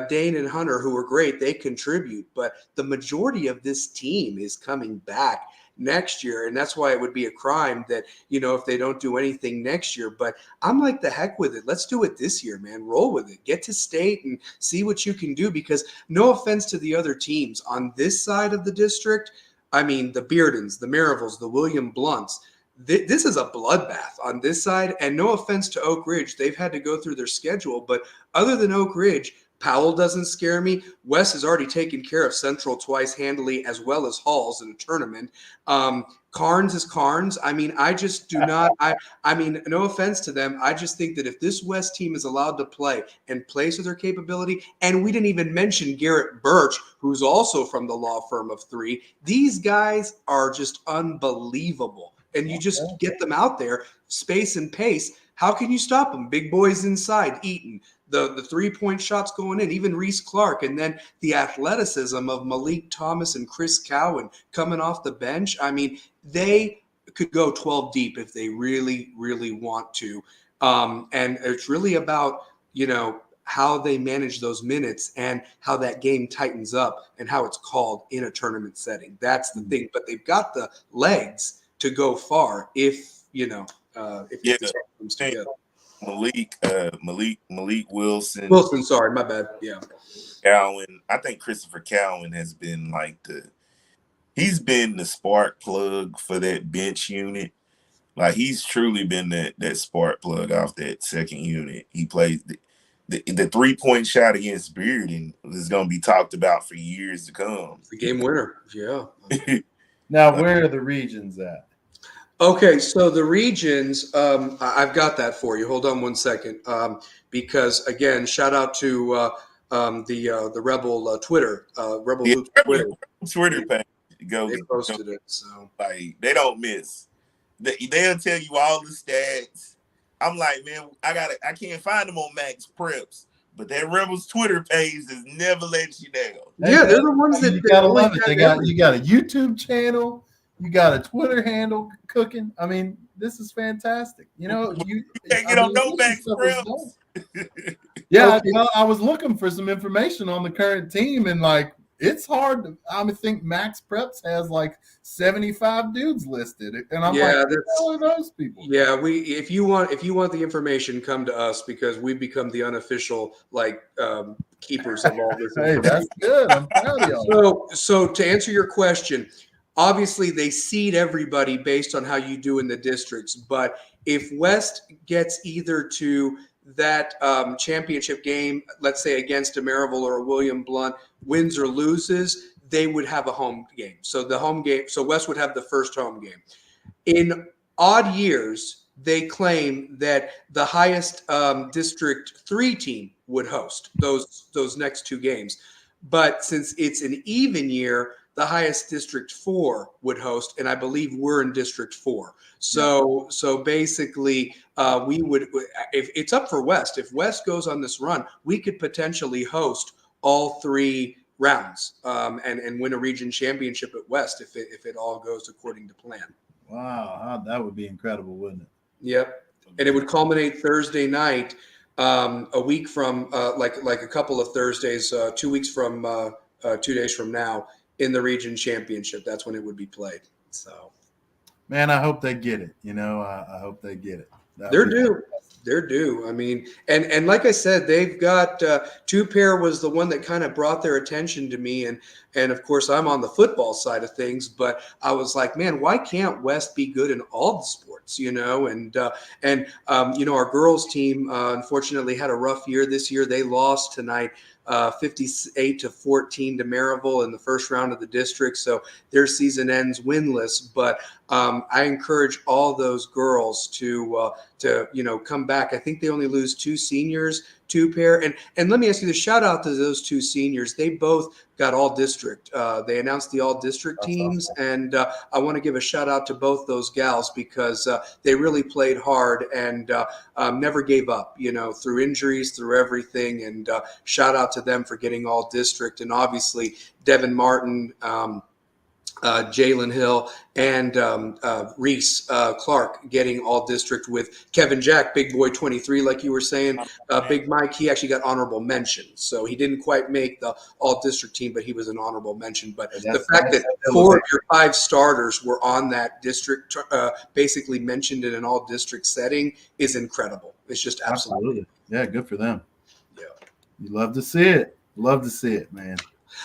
Dane and Hunter, who are great. They contribute, but the majority of this team is coming back next year, and that's why it would be a crime that if they don't do anything next year. But I'm like, the heck with it. Let's do it this year, man. Roll with it. Get to state and see what you can do, because no offense to the other teams on this side of the district, I mean, the Beardens, the Maryvilles, the William Blunts, this is a bloodbath on this side. And no offense to Oak Ridge, they've had to go through their schedule, but other than Oak Ridge, Powell doesn't scare me. Wes has already taken care of Central twice handily, as well as Halls in a tournament. Carnes is Carnes. I mean, I just do not. I mean, no offense to them. I just think that if this West team is allowed to play and plays to their capability, and we didn't even mention Garrett Birch, who's also from the law firm of 3. These guys are just unbelievable, and you just get them out there, space and pace. How can you stop them? Big boys inside, Eaton. The 3-point shots going in, even Reese Clark, and then the athleticism of Malik Thomas and Chris Cowan coming off the bench. I mean, they could go 12 deep if they really, really want to. And it's really about, how they manage those minutes and how that game tightens up and how it's called in a tournament setting. That's the thing. But they've got the legs to go far if this comes together. Malik Wilson. Sorry, my bad. Yeah. Cowan. I think Christopher Cowan has been he's been the spark plug for that bench unit. Like, he's truly been that spark plug off that second unit. He plays the 3-point shot against Bearden is going to be talked about for years to come. The game winner. Yeah. Now, where are the regions at? Okay, so the regions, I've got that for you. Hold on one second, because again, shout out to the Rebel Twitter, Rebel Yeah, Hoops Twitter. Twitter page They goes posted it. So like they don't miss. They'll tell you all the stats. I'm like, man, I can't find them on Max Preps, but that Rebels Twitter page just never lets you down. Hey, yeah, man, they're the ones you that gotta always love it. have You got a YouTube channel, you got a Twitter handle cooking. I mean, this is fantastic. You know, You can't get on no Max Preps. Yeah, Okay. well, I was looking for some information on the current team, and like it's hard to. I would think Max Preps has like 75 dudes listed, and I'm like, Yeah, who are those people? yeah. If you want the information, come to us because we become the unofficial keepers of all this Hey, information. that's good. I'm proud of y'all. So to answer your question, obviously they seed everybody based on how you do in the districts. But if West gets either to that championship game, let's say against a Maryville or a William Blunt, wins or loses, they would have a home game. So the home game, so West would have the first home game. In odd years, they claim that the highest District 3 team would host those next two games. But since it's an even year, the highest District 4 would host, and I believe we're in District 4. So basically, we would, if it's up for West, if West goes on this run, we could potentially host all three rounds and win a region championship at West if it all goes according to plan. Wow, that would be incredible, wouldn't it? Yep, and it would culminate Thursday night, a week from like a couple of Thursdays, 2 weeks from 2 days from now in the region championship. That's when it would be played. So, Man, I hope they get it. You know, I hope they get it. they're due. They're due. I mean, and like I said, they've got two pair was the one that kind of brought their attention to me, and of course I'm on the football side of things, but I was like, man, why can't West be good in all the sports? You know, and our girls team unfortunately had a rough year this year. They lost tonight. 58-14 to Maryville in the first round of the district. So their season ends winless. But I encourage all those girls to come back. I think they only lose two seniors, two pair. And let me ask you this, shout out to those two seniors. They both got all district. They announced the all district teams. Awesome. And I want to give a shout out to both those gals because they really played hard and never gave up, through injuries, through everything. And shout out to them for getting all district. And obviously Devin Martin, Jalen Hill, and Reese Clark getting all district with Kevin Jack, Big Boy 23, like you were saying. Big Mike, he actually got honorable mention. So he didn't quite make the all district team, but he was an honorable mention. But the fact that 4 of your 5 starters were on that district, basically mentioned in an all district setting, is incredible. It's just absolutely. Yeah, good for them. Yeah. You love to see it. Love to see it, man.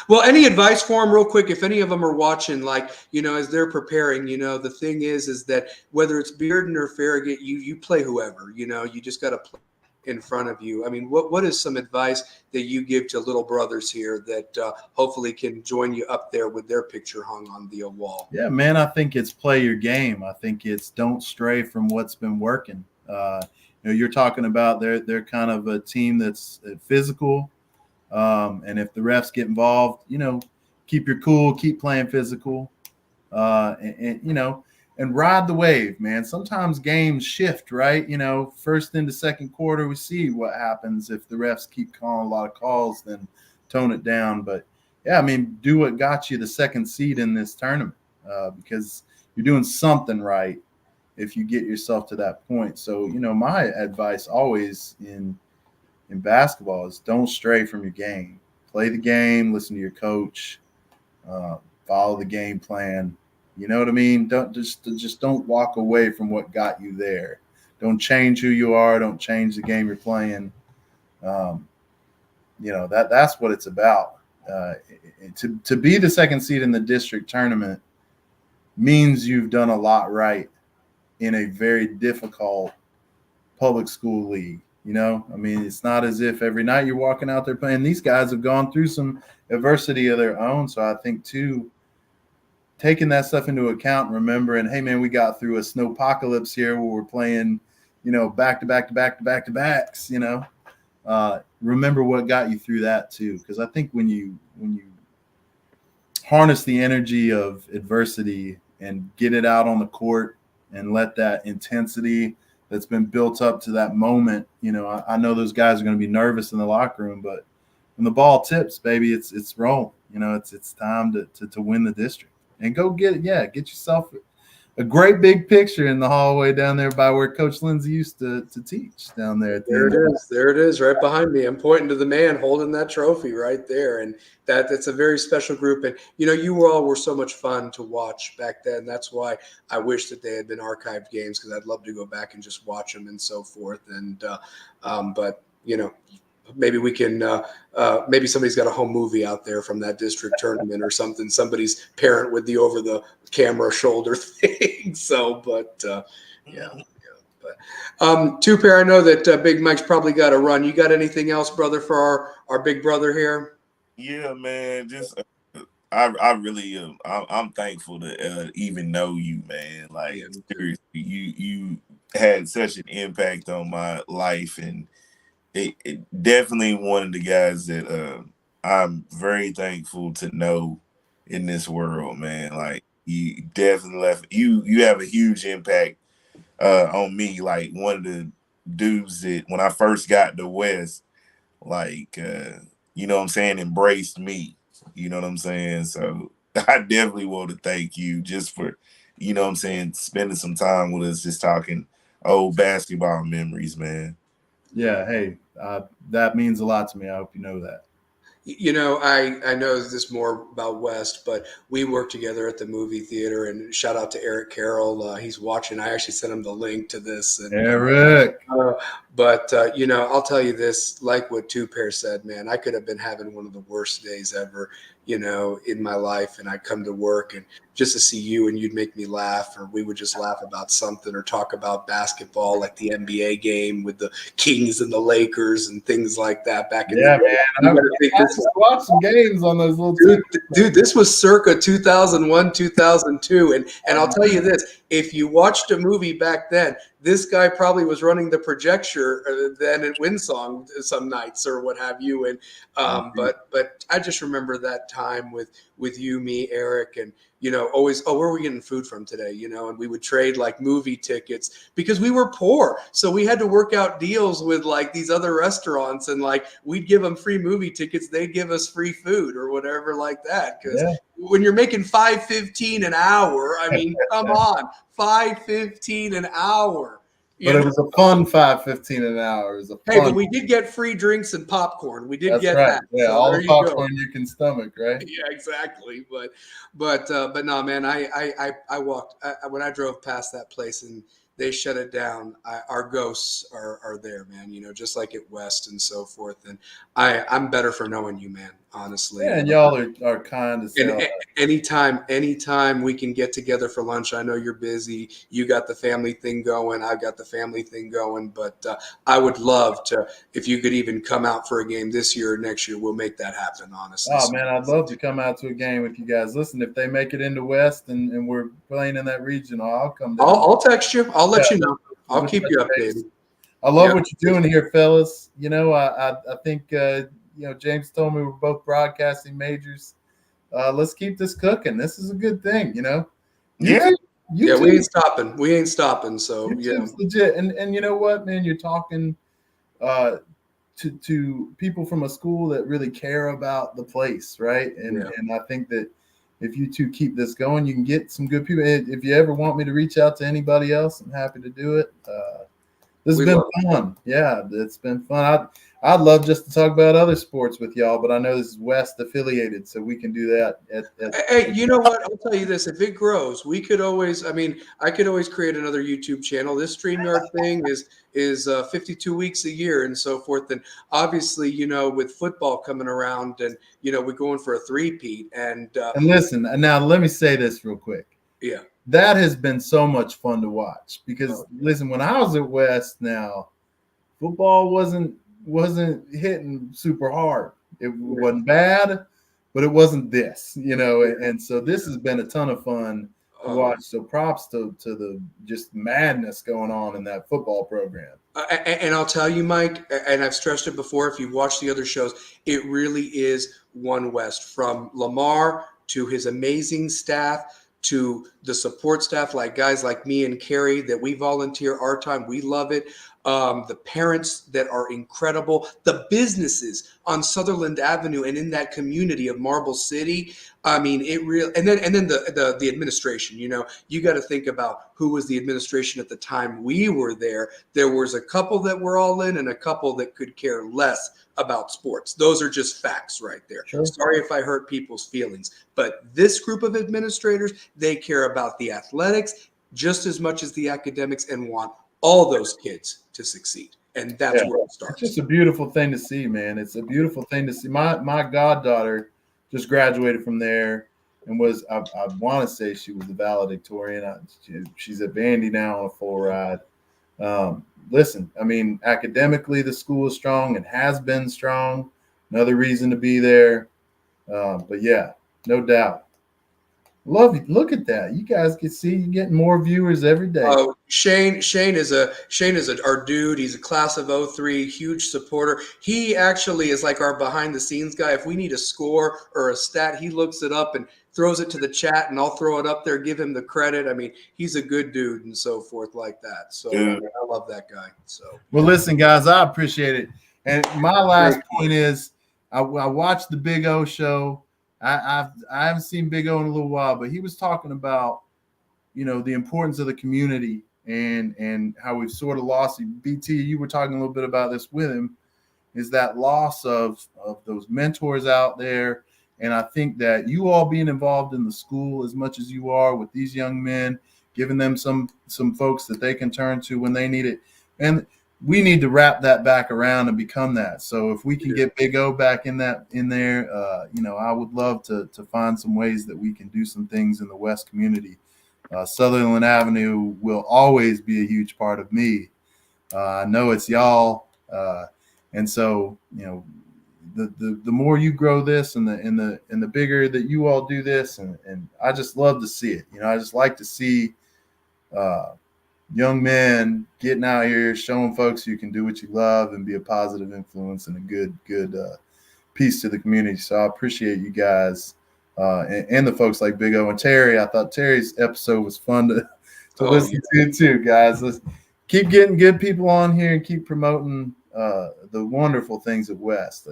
Well, any advice for them real quick, if any of them are watching, as they're preparing, the thing is that whether it's Bearden or Farragut, you play whoever, you just got to play in front of you. I mean, what is some advice that you give to little brothers here that hopefully can join you up there with their picture hung on the wall? Yeah, man, I think it's play your game. I think it's don't stray from what's been working. You're talking about they're kind of a team that's physical. And if the refs get involved, keep your cool, keep playing physical, and ride the wave, man. Sometimes games shift, right? First into second quarter, we see what happens if the refs keep calling a lot of calls, then tone it down. But yeah, I mean, do what got you the second seed in this tournament because you're doing something right if you get yourself to that point. So, my advice always in basketball is don't stray from your game. Play the game, listen to your coach, follow the game plan. You know what I mean? Don't just don't walk away from what got you there. Don't change who you are. Don't change the game you're playing. That's what it's about. To be the second seed in the district tournament means you've done a lot right in a very difficult public school league. I mean, it's not as if every night you're walking out there playing. These guys have gone through some adversity of their own. So I think, too, taking that stuff into account and remembering, hey man, we got through a snowpocalypse here where we're playing, back to back to back to back to backs, remember what got you through that too. Because I think when you harness the energy of adversity and get it out on the court and let that intensity that's been built up to that moment, I know those guys are going to be nervous in the locker room, but when the ball tips, baby, it's rolling. It's time to win the district and go get yourself a great big picture in the hallway down there by where Coach Lindsay used to teach down there. There it is, right behind me. I'm pointing to the man holding that trophy right there, and that's a very special group. And you all were so much fun to watch back then. That's why I wish that they had been archived games, because I'd love to go back and just watch them and so forth. And but maybe we can. Maybe somebody's got a home movie out there from that district tournament or something. Somebody's parent with the over the camera shoulder thing. So, but yeah. Two Pair, I know that Big Mike's probably got to run. You got anything else, brother, for our big brother here? Yeah, man. Just I really I'm thankful to even know you, man. Like seriously, you had such an impact on my life, and it definitely one of the guys that I'm very thankful to know in this world, man. Like you definitely you have a huge impact on me. Like one of the dudes that when I first got to West, like what I'm saying, embraced me. You know what I'm saying? So I definitely want to thank you just for, what I'm saying, spending some time with us, just talking old basketball memories, man. Yeah, hey, that means a lot to me. I hope you know that. I know this more about West, but we worked together at the movie theater, and shout out to Eric Carroll. He's watching. I actually sent him the link to this. And, Eric. But I'll tell you this, like what Two Pair said, man, I could have been having one of the worst days ever, in my life. And I come to work and just to see you, and you'd make me laugh, or we would just laugh about something or talk about basketball, like the NBA game with the Kings and the Lakers and things like that back in the day. Man, I watched some games on those little dude, this was circa 2001, 2002. And I'll tell you this, if you watched a movie back then, this guy probably was running the projector then at Windsong some nights or what have you. And but I just remember that time with you, me, Eric, and always, where are we getting food from today? And we would trade like movie tickets because we were poor. So we had to work out deals with like these other restaurants, and like we'd give them free movie tickets. They'd give us free food or whatever like that. Because when you're making $5.15 an hour, I mean, come on, $5.15 an hour. But it was a fun $5.15 an hour. It was but we did get free drinks and popcorn. We did get that. Yeah, so all the popcorn you can stomach, right? Yeah, exactly. But no, man. I walked when I drove past that place and they shut it down. Our ghosts are there, man. Just like at West and so forth. And I'm better for knowing you, man. Honestly. Yeah, and y'all are kind to say. Anytime we can get together for lunch. I know you're busy. You got the family thing going. I've got the family thing going. But I would love to, if you could even come out for a game this year or next year. We'll make that happen. Honestly. Oh man, I'd love to come out to a game with you guys. Listen, if they make it into West and we're playing in that region, I'll come down. I'll text you. I'll let you know. I'll keep you updated. I love what you're doing here, fellas. I think James told me we're both broadcasting majors. Let's keep this cooking. This is a good thing, Yeah, we ain't stopping. We ain't stopping. So YouTube's legit. And you know what, man? You're talking to people from a school that really care about the place, right? And I think that if you two keep this going, you can get some good people. If you ever want me to reach out to anybody else, I'm happy to do it. This has been fun. Yeah, it's been fun. I'd love just to talk about other sports with y'all, but I know this is West affiliated, so we can do that. Hey, you know what? I'll tell you this. If it grows, we could always, I could always create another YouTube channel. This StreamYard thing is 52 weeks a year and so forth. And obviously, with football coming around and, we're going for a three-peat. And listen, now let me say this real quick. Yeah. That has been so much fun to watch because, listen, when I was at West now, football wasn't hitting super hard. It wasn't bad, but it wasn't this, and so this has been a ton of fun to watch. So props to the just madness going on in that football program. And I'll tell you, Mike, and I've stressed it before, if you've watched the other shows, it really is one West, from Lamar to his amazing staff to the support staff, like guys like me and Carrie, that we volunteer our time. We love it. The parents that are incredible, the businesses on Sutherland Avenue and in that community of Marble City. I mean, it really, and then the administration. You got to think about who was the administration at the time we were there. There was a couple that were all in and a couple that could care less about sports. Those are just facts right there. Sure. Sorry if I hurt people's feelings, but this group of administrators, they care about the athletics just as much as the academics and want all those kids to succeed. And that's where it starts. It's just a beautiful thing to see, man. It's a beautiful thing to see. My goddaughter just graduated from there and was, I want to say she was a valedictorian. She's at Vandy now on a full ride. Listen, I mean, academically, the school is strong and has been strong. Another reason to be there. But yeah, no doubt. Love it. Look at that. You guys can see you getting more viewers every day. Shane is our dude. He's a class of 03, huge supporter. He actually is like our behind the scenes guy. If we need a score or a stat, he looks it up and throws it to the chat, and I'll throw it up there, give him the credit. I mean, he's a good dude and so forth like that. So I love that guy. So well, listen, guys, I appreciate it. And my last point is, I watched the Big O show. I haven't seen Big O in a little while, but he was talking about, the importance of the community and how we've sort of lost. BT, you were talking a little bit about this with him, is that loss of those mentors out there. And I think that you all being involved in the school as much as you are with these young men, giving them some folks that they can turn to when they need it. And we need to wrap that back around and become that. So if we can get Big O back in there, I would love to find some ways that we can do some things in the West community. Sutherland Avenue will always be a huge part of me. I know it's y'all. And so, the more you grow this and the bigger that you all do this, and I just love to see it. I just like to see young men getting out here, showing folks you can do what you love and be a positive influence and a good piece to the community. So I appreciate you guys and the folks like Big O and Terry. I thought Terry's episode was fun to listen to too, guys. Let's keep getting good people on here and keep promoting the wonderful things at West.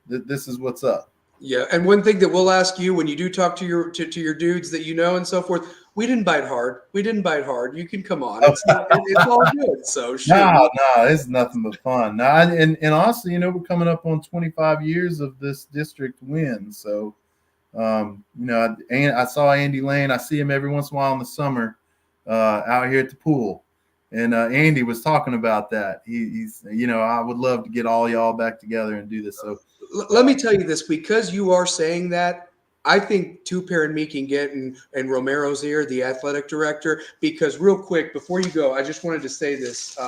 This is what's up. Yeah, and one thing that we'll ask you when you do talk to your dudes that and so forth, we didn't bite hard. You can come on. It's all good. So sure. No, it's nothing but fun. No, and honestly, we're coming up on 25 years of this district win. So, I saw Andy Lane. I see him every once in a while in the summer out here at the pool. And Andy was talking about that. He's I would love to get all y'all back together and do this. So let me tell you this, because you are saying that, I think Two-Pair and me can get in Romero's here, the athletic director, because real quick, before you go, I just wanted to say this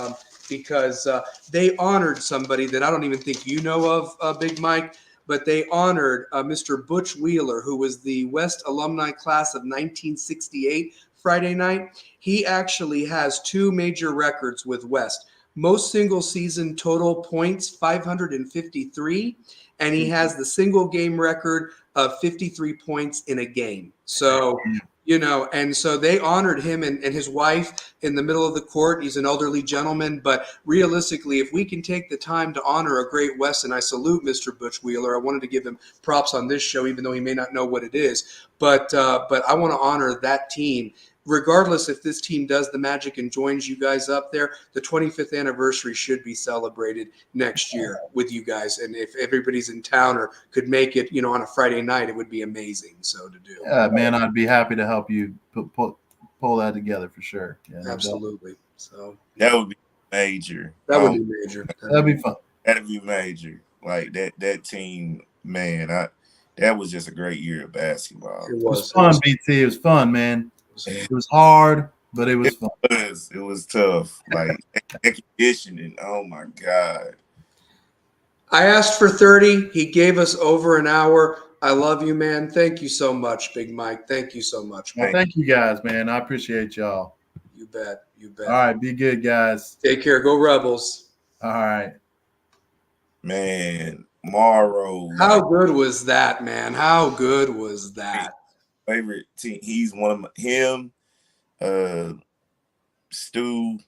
because they honored somebody that I don't even think you know of, Big Mike, but they honored Mr. Butch Wheeler, who was the West alumni class of 1968 Friday night. He actually has two major records with West. Most single season total points, 553, and he has the single game record of 53 points in a game. So, and so they honored him and his wife in the middle of the court. He's an elderly gentleman, but realistically, if we can take the time to honor a great West, and I salute Mr. Butch Wheeler. I wanted to give him props on this show, even though he may not know what it is, but I want to honor that team. Regardless if this team does the magic and joins you guys up there, the 25th anniversary should be celebrated next year with you guys. And if everybody's in town or could make it, on a Friday night, it would be amazing. So to do. Yeah, man, I'd be happy to help you pull that together for sure. Yeah, absolutely. So that would be major. That would be major. That'd be fun. That'd be major. Like that team, man. That was just a great year of basketball. It was fun, BT. It was fun, man. It was hard, but it was fun. It was tough. Like conditioning. Oh my God. I asked for 30. He gave us over an hour. I love you, man. Thank you so much, Big Mike. Thank you so much, Well, man. thank you guys, man. I appreciate y'all. You bet. You bet. All right, be good, guys. Take care. Go Rebels. All right. Man, Morrow, How like good was that, man? How good was that? favorite team. He's one of him, Stu,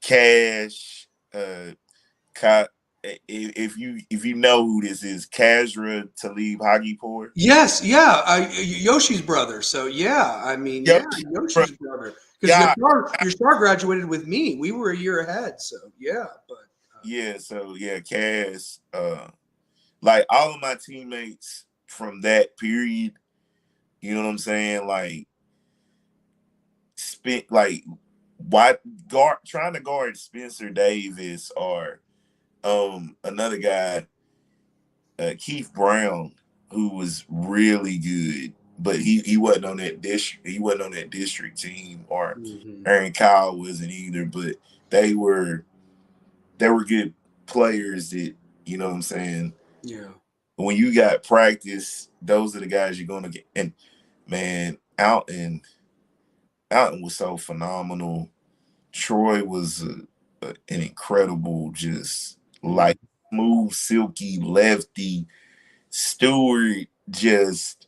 Cash, Ka, if you know who this is, Kazra Talib Hagipur. Yes, yeah, Yoshi's brother. So yeah, I mean, Yo, yeah, Yoshi's brother. Because God, your star graduated with me. We were a year ahead. So yeah, but yeah. So yeah, Cash. Like all of my teammates from that period. You know what I'm saying? Like spent like why guard trying to guard Spencer Davis or another guy, Keith Brown, who was really good, but he wasn't on that district team, or mhm. Aaron Kyle wasn't either, but they were good players that, you know what I'm saying? Yeah. When you got practice, those are the guys you're gonna get. And man, Alton was so phenomenal. Troy was an incredible, just like smooth, silky lefty. Stewart, just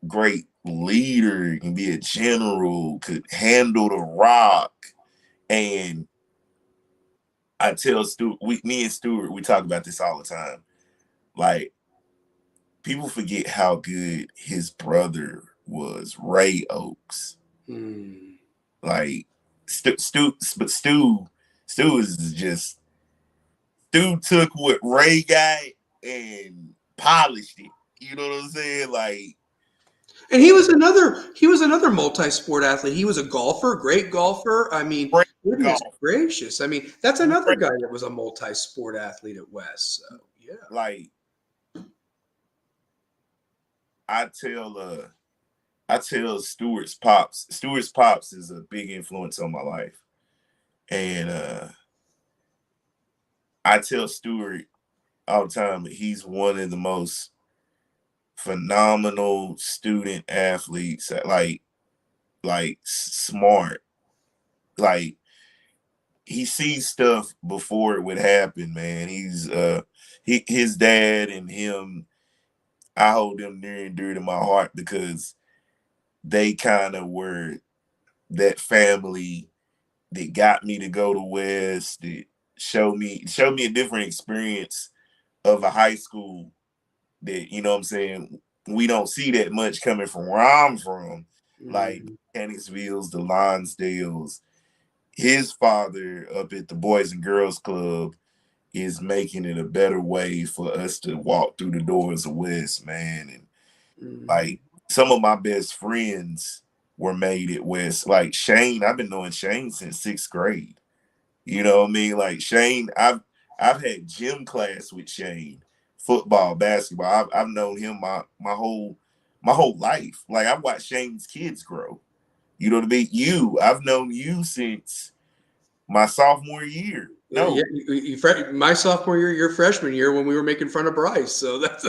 great leader, can be a general, could handle the rock. And I tell Stewart, me and Stewart, we talk about this all the time. Like, people forget how good his brother was, Ray Oaks. Mm. Like, Stu is just, Stu took what Ray got and polished it. You know what I'm saying? Like, And he was another multi-sport athlete. He was a golfer, great golfer. I mean, great goodness golf. gracious. I mean, that's another Great, guy that was a multi-sport athlete at West. So yeah. like, I tell Stewart's pops. Stewart's pops is a big influence on my life. And I tell Stewart all the time that he's one of the most phenomenal student athletes, like smart. Like, he sees stuff before it would happen, man. He's his dad and him, I hold them near and dear to my heart because they kind of were that family that got me to go to West, that showed me a different experience of a high school that, you know what I'm saying, we don't see that much coming from where I'm from, like Mhm. Mechanicsville's, the Lonsdales. His father up at the Boys and Girls Club is making it a better way for us to walk through the doors of West, man. And Mhm. like, some of my best friends were made at West. Like Shane, I've been knowing Shane since 6th grade. You know what I mean? Like Shane, I've had gym class with Shane, football, basketball. I've known him my whole life. Like, I've watched Shane's kids grow. You know what I mean? I've known you since my sophomore year. Yeah, No, my sophomore year, your freshman year, when we were making fun of Bryce. So that's,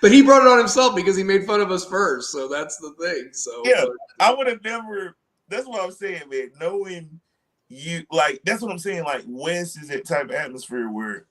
but he brought it on himself because he made fun of us first. So that's the thing. So, yeah, but I would have never. That's what I'm saying, man. Knowing you, like, that's what I'm saying. Like, West is that type of atmosphere where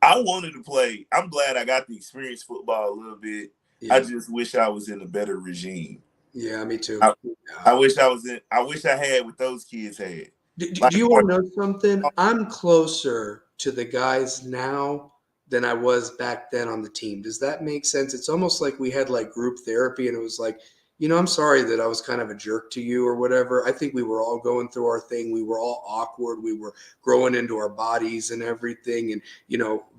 I wanted to play. I'm glad I got to experience football a little bit. I yeah, just wish I was in a better regime. yeah, me too. I, Yeah. I wish I was in. I wish I had what those kids had. Do Like, you want to know something? I'm closer to the guys now than I was back then on the team. Does that make sense? It's almost like we had like group therapy, and it was like, I'm sorry that I was kind of a jerk to you or whatever. I think we were all going through our thing. We were all awkward. We were growing into our bodies and everything, and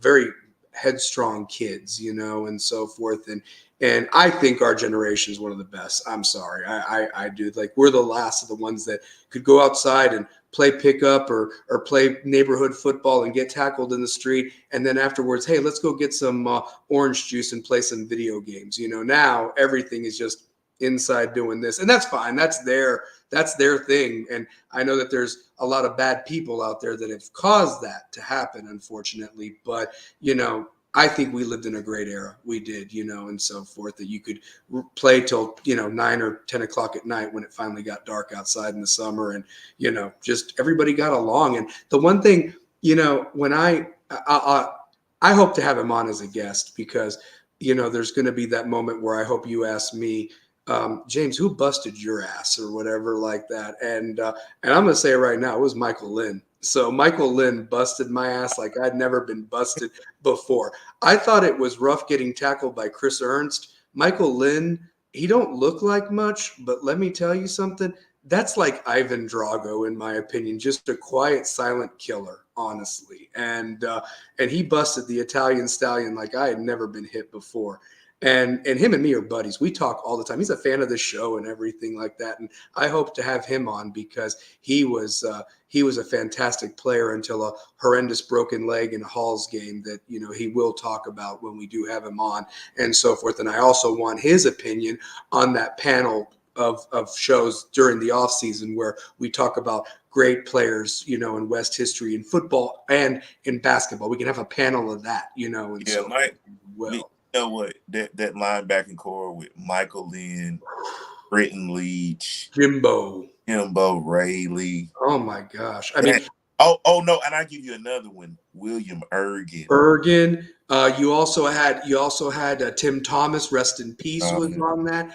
very headstrong kids, and so forth. And I think our generation is one of the best. I'm sorry, I do. Like, we're the last of the ones that could go outside and play pickup or play neighborhood football and get tackled in the street, and then afterwards, hey, let's go get some orange juice and play some video games. Now everything is just inside doing this, and that's fine. That's their thing. And I know that there's a lot of bad people out there that have caused that to happen, unfortunately. But I think we lived in a great era. We did, and so forth, that you could play till 9 or 10 o'clock at night when it finally got dark outside in the summer, and just everybody got along. And the one thing, when I hope to have him on as a guest, because there's going to be that moment where I hope you ask me, James, who busted your ass or whatever like that. And I'm going to say it right now, it was Michael Lynn. So Michael Lynn busted my ass like I'd never been busted before. I thought it was rough getting tackled by Chris Ernst. Michael Lynn, he don't look like much, but let me tell you something. That's like Ivan Drago, in my opinion, just a quiet, silent killer, honestly. And he busted the Italian Stallion like I had never been hit before. And him and me are buddies. We talk all the time. He's a fan of the show and everything like that. And I hope to have him on because he was a fantastic player until a horrendous broken leg in Hall's game that he will talk about when we do have him on and so forth. And I also want his opinion on that panel of shows during the off season where we talk about great players, in West history in football and in basketball. We can have a panel of that, and Yeah, so Mike. well. You know what? That linebacking core with Michael Lynn, Britton Leach, Jimbo Rayleigh. Oh my gosh! I mean, oh no, and I give you another one, William Ergin. You also had Tim Thomas, rest in peace, was on that.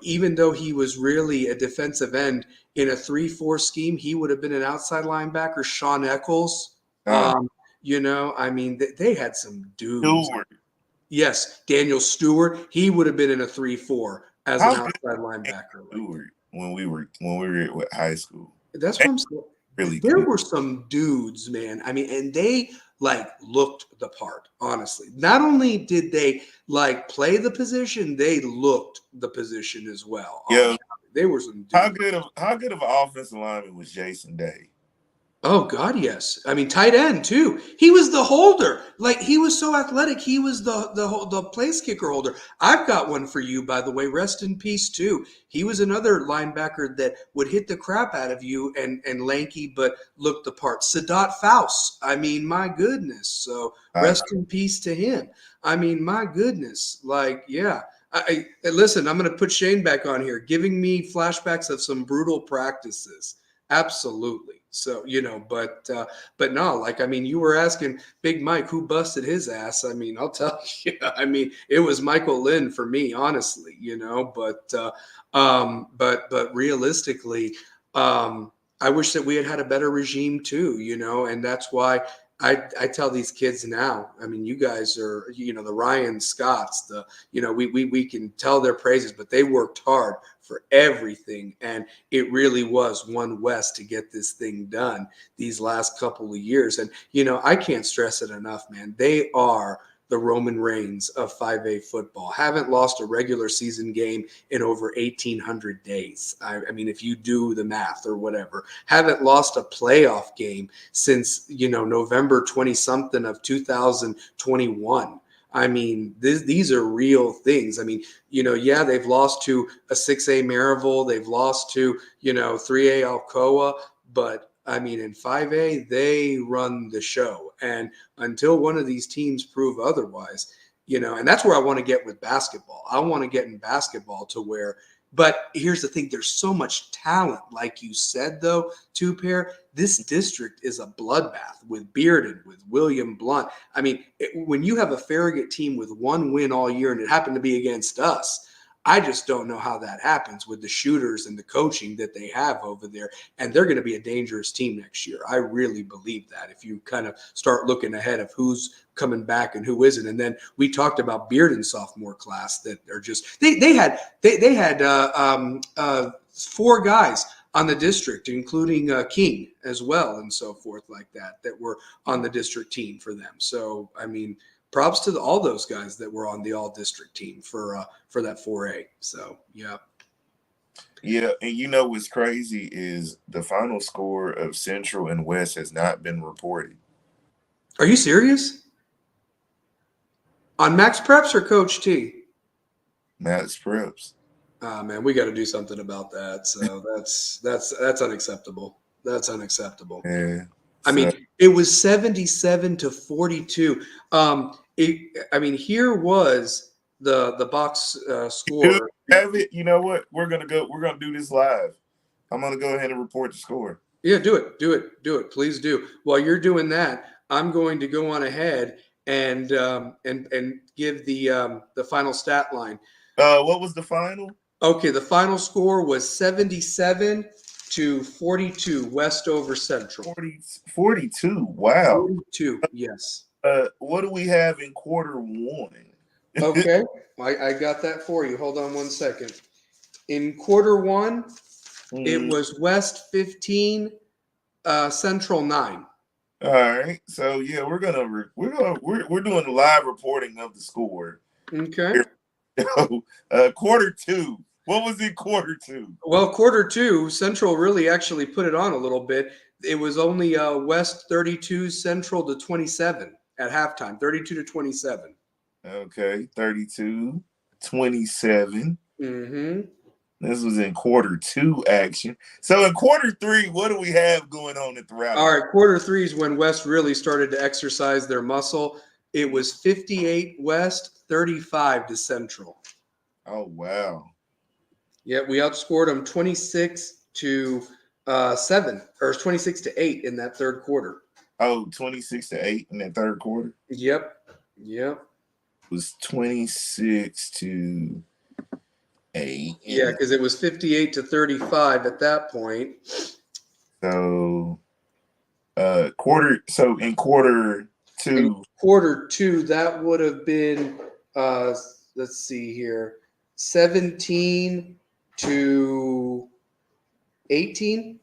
Even though he was really a defensive end in a 3-4 scheme, he would have been an outside linebacker. Sean Eccles. I mean, they had some dudes. Stewart. Yes, Daniel Stewart. He would have been in a 3-4 as an outside linebacker. Stewart when we were at high school. That's what I'm saying. Really there good. were some dudes, man. I mean, and they looked the part, honestly. Not only did they play the position, they looked the position as well. Yeah. They were some dudes. How good of an offensive lineman was Jason Day? Oh God, yes. I mean, tight end too. He was the holder. He was so athletic. He was the place kicker holder. I've got one for you, by the way. Rest in peace too. He was another linebacker that would hit the crap out of you and lanky, but looked the part. Sadat Faust. I mean, my goodness. So rest in peace to him. I mean, my goodness. Yeah. Listen, I'm going to put Shane back on here, giving me flashbacks of some brutal practices. Absolutely. So, but no, I mean, you were asking Big Mike who busted his ass. I mean, I'll tell you, I mean, it was Michael Lynn for me, honestly, but realistically, I wish that we had a better regime too, and that's why I tell these kids now, I mean, you guys are, the Ryan Scotts, we can tell their praises, but they worked hard for everything. And it really was one West to get this thing done these last couple of years. And, I can't stress it enough, man. They are the Roman Reigns of 5A football. Haven't lost a regular season game in over 1,800 days. I mean, if you do the math or whatever, haven't lost a playoff game since, November 20-something of 2021. I mean, these are real things. I mean, they've lost to a 6A Maryville. They've lost to, 3A Alcoa. But, I mean, in 5A, they run the show. And until one of these teams prove otherwise, and that's where I want to get with basketball. I want to get in basketball to where – but here's the thing. There's so much talent. Like you said, though, Two-Pair, this district is a bloodbath with Bearden, with William Blunt. I mean, when you have a Farragut team with one win all year and it happened to be against us, I just don't know how that happens with the shooters and the coaching that they have over there. And they're going to be a dangerous team next year. I really believe that if you kind of start looking ahead of who's coming back and who isn't. And then we talked about Bearden sophomore class that are just they had 4 guys on the district, including King as well and so forth like that were on the district team for them. So, I mean, props to all those guys that were on the all-district team for that 4A. So, yeah. Yeah, and what's crazy is the final score of Central and West has not been reported. Are you serious? On Max Preps or Coach T? Matt's preps. Man, we got to do something about that. So that's unacceptable. That's unacceptable. Yeah. I mean, it was 77-42. Here was the box Dude, score. have it. You know what? We're gonna do this live. I'm gonna go ahead and report the score. Yeah, do it. Please do. While you're doing that, I'm going to go on ahead and give the final stat line. What was the final? Okay, the final score was 77-42, West over Central. 42. Wow. 42, yes. What do we have in quarter one? Okay, I got that for you. Hold on one second. In quarter one, it was West 15, Central 9. All right. So yeah, we're doing the live reporting of the score. Okay. Quarter two. What was in quarter two? Well, quarter two, Central really actually put it on a little bit. It was only West 32, Central to 27 at halftime, 32-27. Okay, 32-27. Mm-hmm. This was in quarter two action. So in quarter three, what do we have going on throughout? All right, quarter three is when West really started to exercise their muscle. It was 58 West, 35 to Central. Oh, wow. Yeah, we outscored them 26-7 or 26-8 in that third quarter. Oh, 26-8 in that third quarter? Yep. It was 26-8. Yeah, because it was 58-35 at that point. So in quarter two. In quarter two, that would have been let's see here, 17-18.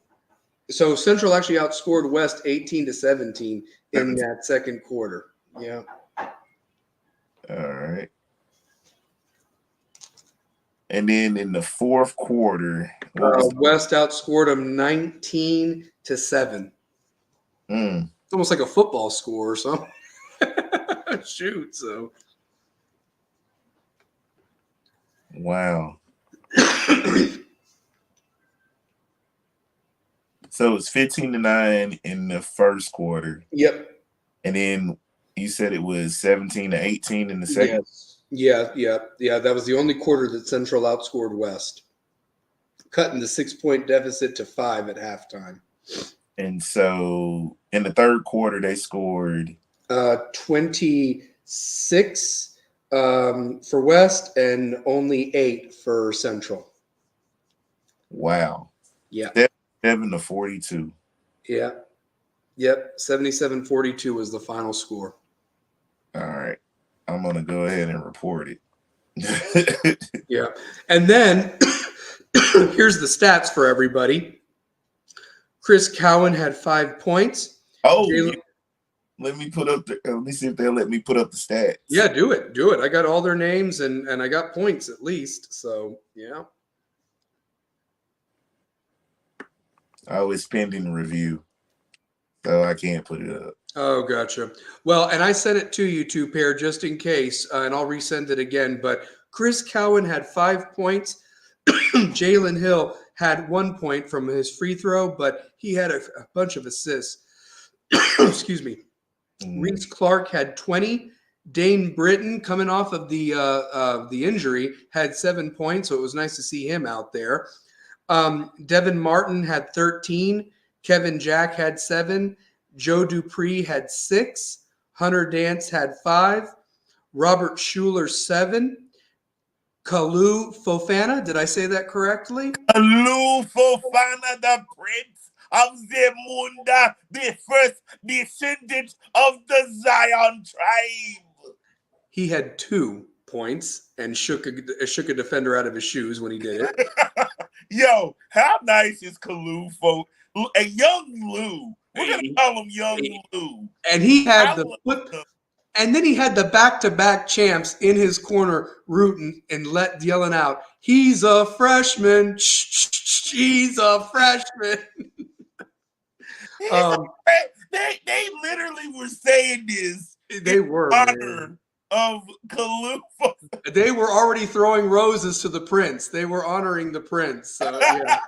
So Central actually outscored West 18-17 in that second quarter. Yeah. All right. And then in the fourth quarter, West outscored them 19-7. It's almost like a football score or something. Shoot, so. Wow. So it's 15-9 in the first quarter. Yep. And then you said it was 17-18 in the second. Yes. Yeah. That was the only quarter that Central outscored West, cutting the 6-point deficit to 5 at halftime. And so in the third quarter, they scored 26 for West and only 8 for Central. Wow. Yeah. 7-42. Yeah. Yep. 77-42 was the final score. All right. I'm going to go ahead and report it. Yeah. And then here's the stats for everybody. Chris Cowan had 5 points. Oh, let me see if they'll let me put up the stats. Yeah, do it. I got all their names and I got points at least. So, yeah. Oh, it's pending review, so I can't put it up. Oh, gotcha. Well, and I sent it to you two pair just in case, and I'll resend it again. But Chris Cowan had 5 points. Jalen Hill had 1 point from his free throw, but he had a bunch of assists. Excuse me. Reese Clark had 20. Dane Britton, coming off of the injury, had 7 points, so it was nice to see him out there. Devin Martin had 13. Kevin Jack had 7. Joe Dupree had 6. Hunter Dance had 5. Robert Schuler 7. Kalu Fofana, did I say that correctly? Kalu Fofana, the prince of Zemunda, the first descendant of the Zion tribe. He had 2 points and shook a defender out of his shoes when he did it. Yo, how nice is Kalu for a young Lou? We're gonna call him Young Lou. And he had and then he had the back-to-back champs in his corner rooting and yelling out, "He's a freshman. He's a freshman." They literally were saying this they were in honor of Kalu. They were already throwing roses to the prince. They were honoring the prince. So yeah.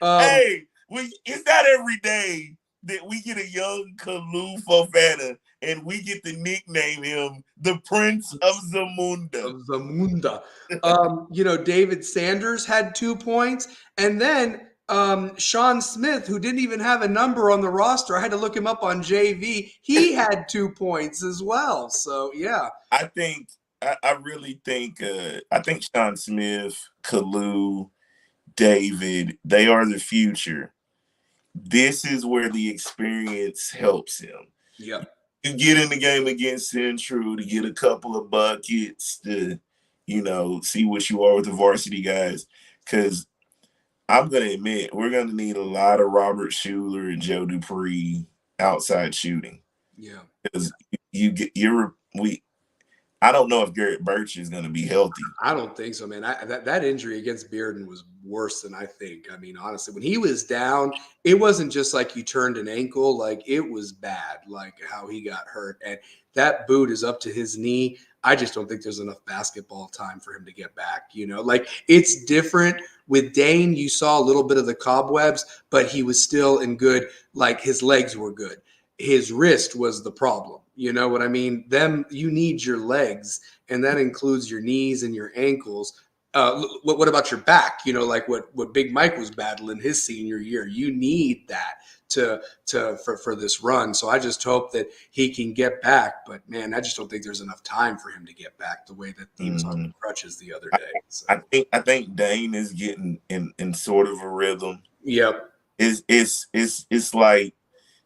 Hey, it's not every day that we get a young Kalu Fofana and we get to nickname him the Prince of Zamunda. Of Zamunda. David Sanders had 2 points. And then Sean Smith, who didn't even have a number on the roster, I had to look him up on JV. He had 2 points as well. So yeah. I really think Sean Smith, Kalu, David, they are the future. This is where the experience helps him. Yeah. You get in the game against Central to get a couple of buckets to, see what you are with the varsity guys. Because I'm going to admit, we're going to need a lot of Robert Schuler and Joe Dupree outside shooting. Yeah. Because I don't know if Garrett Birch is going to be healthy. I don't think so, man. That injury against Bearden was worse than I think. I mean, honestly, when he was down, it wasn't just like you turned an ankle. Like, it was bad, like how he got hurt. And that boot is up to his knee. I just don't think there's enough basketball time for him to get back. Like, it's different. With Dane, you saw a little bit of the cobwebs, but he was still in good, like, his legs were good. His wrist was the problem. You know what I mean? You need your legs, and that includes your knees and your ankles. What about your back? Like what Big Mike was battling his senior year. You need that for this run. So I just hope that he can get back. But man, I just don't think there's enough time for him to get back the way that he was on the crutches the other day. So. I think Dane is getting in sort of a rhythm. Yep. It's like,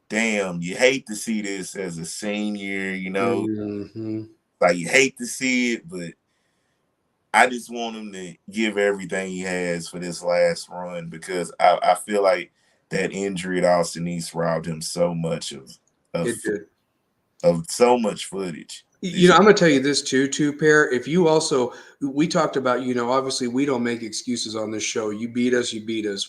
damn, you hate to see this as a senior, Mm-hmm. Like, you hate to see it, but I just want him to give everything he has for this last run, because I feel like that injury at Austin East robbed him so much of so much footage. I'm going to tell you this too, Pair. If you also, we talked about, obviously we don't make excuses on this show. You beat us.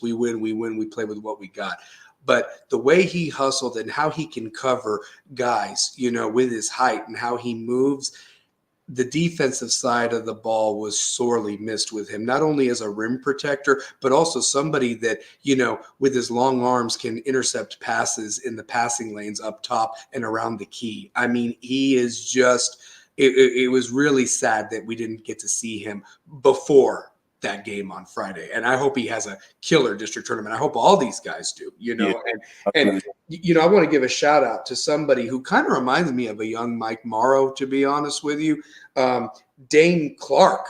We win. We play with what we got. But the way he hustled and how he can cover guys, with his height and how he moves, the defensive side of the ball was sorely missed with him, not only as a rim protector, but also somebody that, with his long arms can intercept passes in the passing lanes up top and around the key. I mean, he is just, it was really sad that we didn't get to see him before that game on Friday. And I hope he has a killer district tournament. I hope all these guys do, Yeah. and I want to give a shout out to somebody who kind of reminds me of a young Mike Morrow, to be honest with you. Dane Clark,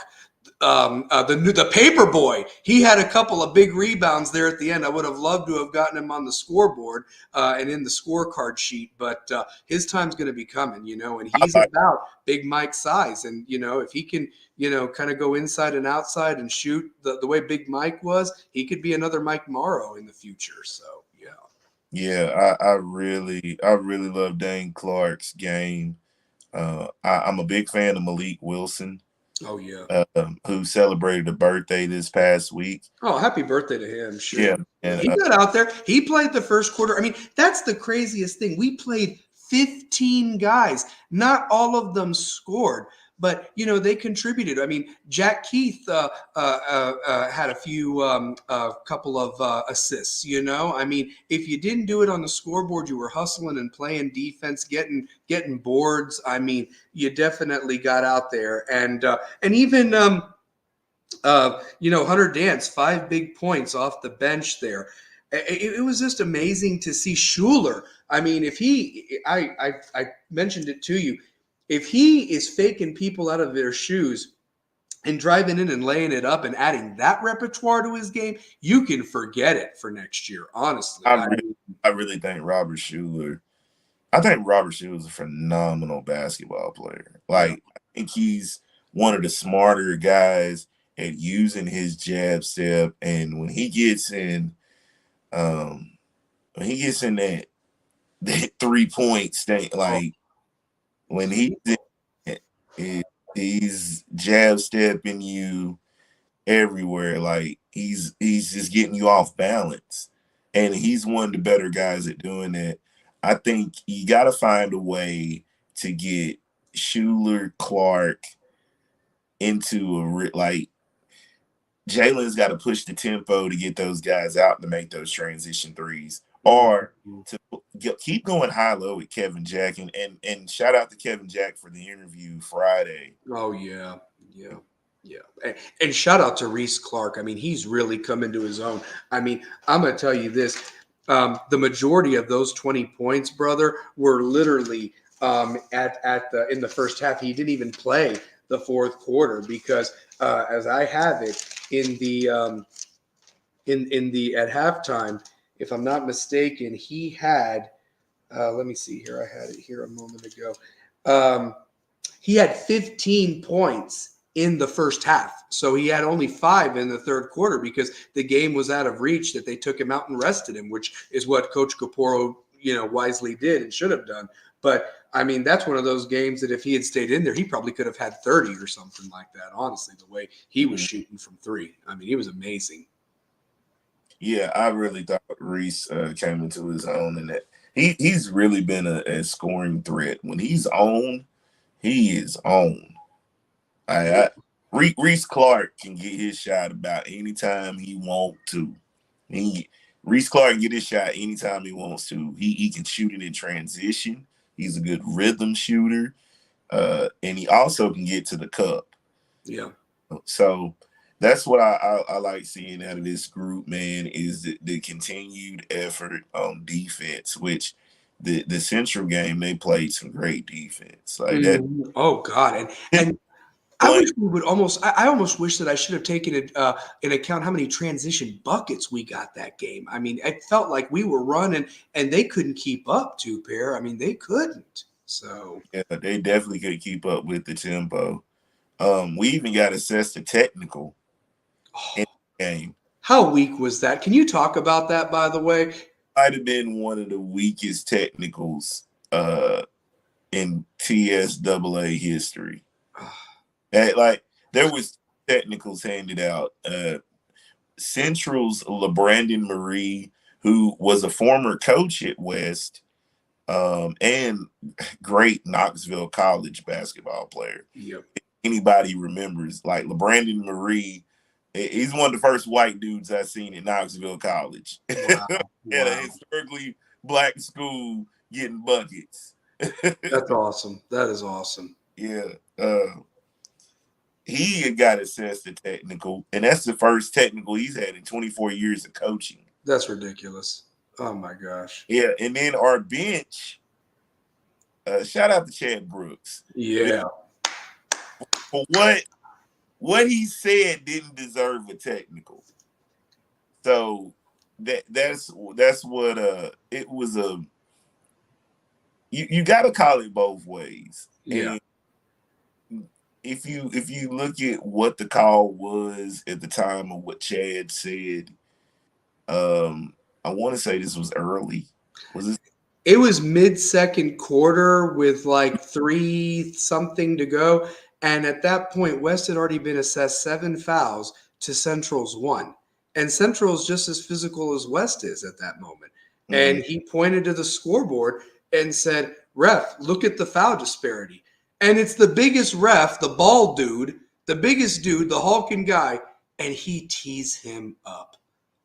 the paper boy. He had a couple of big rebounds there at the end. I would have loved to have gotten him on the scoreboard and in the scorecard sheet, but his time's going to be coming, and he's about Big Mike's size. And, if he can, kind of go inside and outside and shoot the way Big Mike was, he could be another Mike Morrow in the future. So, yeah. Yeah, I really love Dane Clark's game. I'm a big fan of Malik Wilson. Oh, yeah. Who celebrated a birthday this past week. Oh, happy birthday to him. Sure. Yeah. And, he got out there. He played the first quarter. I mean, that's the craziest thing. We played 15 guys. Not all of them scored, but, they contributed. I mean, Jack Keith had a couple of assists, I mean, if you didn't do it on the scoreboard, you were hustling and playing defense, getting boards. I mean, you definitely got out there. And even Hunter Dance, 5 big points off the bench there. It was just amazing to see Schuler. I mean, I mentioned it to you, if he is faking people out of their shoes and driving in and laying it up and adding that repertoire to his game, you can forget it for next year, honestly. I really think Robert Schuler. I think Robert Schuler is a phenomenal basketball player. Like, I think he's one of the smarter guys at using his jab step, and when he gets in that 3-point state, like when he's jab stepping you everywhere, like he's just getting you off balance, and he's one of the better guys at doing that. I think you got to find a way to get Schuler, Clark, into like Jalen's got to push the tempo to get those guys out to make those transition threes, or to keep going high low with Kevin Jack. And shout out to Kevin Jack for the interview Friday. Oh yeah. And shout out to Reese Clark. I mean, he's really come into his own. I mean, I'm gonna tell you this: the majority of those 20 points, brother, were literally in the first half. He didn't even play the fourth quarter because, as I have it in the at halftime, if I'm not mistaken, he had. Let me see here. I had it here a moment ago. He had 15 points in the first half. So he had only 5 in the third quarter because the game was out of reach, that they took him out and rested him, which is what Coach Caporo, wisely did and should have done. But I mean, that's one of those games that if he had stayed in there, he probably could have had 30 or something like that. Honestly, the way he was shooting from 3, I mean, he was amazing. Yeah, I really thought Reese came into his own, and that he's really been a scoring threat. When he's on, he is on. Reese Clark can get his shot about anytime he wants to. Reese Clark can get his shot anytime he wants to. He can shoot it in transition. He's a good rhythm shooter, and he also can get to the cup. Yeah. So that's what I like seeing out of this group, man, is the continued effort on defense, which the Central game, they played some great defense. Like that. Oh God. And I wish we would I almost wish that I should have taken it in account how many transition buckets we got that game. I mean, it felt like we were running and they couldn't keep up, Two Pair. I mean, they couldn't. So yeah, they definitely could keep up with the tempo. We even got assessed a technical in the game. How weak was that? Can you talk about that, by the way? Might have been one of the weakest technicals in TSAA history. Like, there was technicals handed out. Central's LeBrandon Marie, who was a former coach at West, and great Knoxville College basketball player. Yep. If anybody remembers, like LeBrandon Marie, he's one of the first white dudes I've seen at Knoxville College. Wow. At a historically black school getting buckets. That's awesome. That is awesome. Yeah. He had got assessed a technical, and that's the first technical he's had in 24 years of coaching. That's ridiculous. Oh, my gosh. Yeah, and then our bench, shout out to Chad Brooks. Yeah. For what he said didn't deserve a technical. So that's what it was a you got to call it both ways. Yeah. And if you look at what the call was at the time of what Chad said, I want to say this was early. Was it? It was mid-second quarter with like 3 something to go. And at that point, West had already been assessed 7 fouls to Central's 1. And Central's just as physical as West is at that moment. Mm-hmm. And he pointed to the scoreboard and said, "Ref, look at the foul disparity." And it's the biggest ref, the bald dude, the biggest dude, the hulking guy, and he tees him up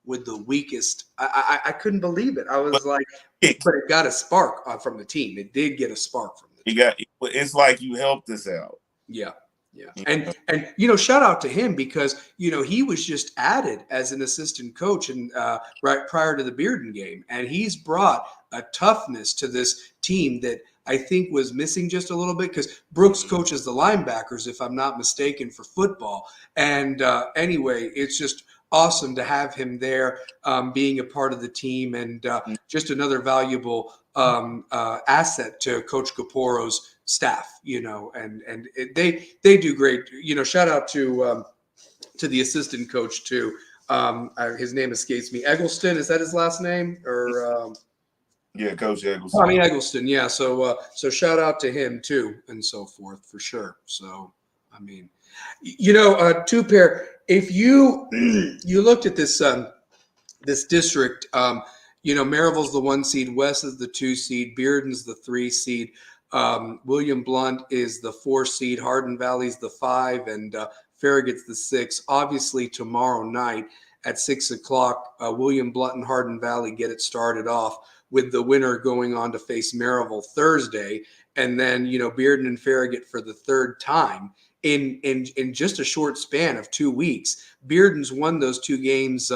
with the weakest. I couldn't believe it. I was but it got a spark from the team. It did get a spark from the team. It's like you helped us out. Yeah. And shout out to him because, he was just added as an assistant coach and right prior to the Bearden game. And he's brought a toughness to this team that I think was missing just a little bit because Brooks coaches the linebackers, if I'm not mistaken, for football. And anyway, it's just awesome to have him there, being a part of the team and just another valuable asset to Coach Caporo's staff, and they do great. Shout out to the assistant coach too. His name escapes me. Eggleston, is that his last name? Or yeah, Coach Eggleston. I mean Eggleston, yeah. So shout out to him too, and so forth for sure. So I mean, Two Pair. If you looked at this this district, Maryville's the 1 seed, West is the 2 seed, Bearden's the 3 seed. William Blunt is the 4 seed, Hardin Valley's the 5, and Farragut's the 6. Obviously, tomorrow night at 6 o'clock, William Blunt and Hardin Valley get it started off with the winner going on to face Maryville Thursday, and then Bearden and Farragut for the third time in just a short span of 2 weeks. Bearden's won those 2 games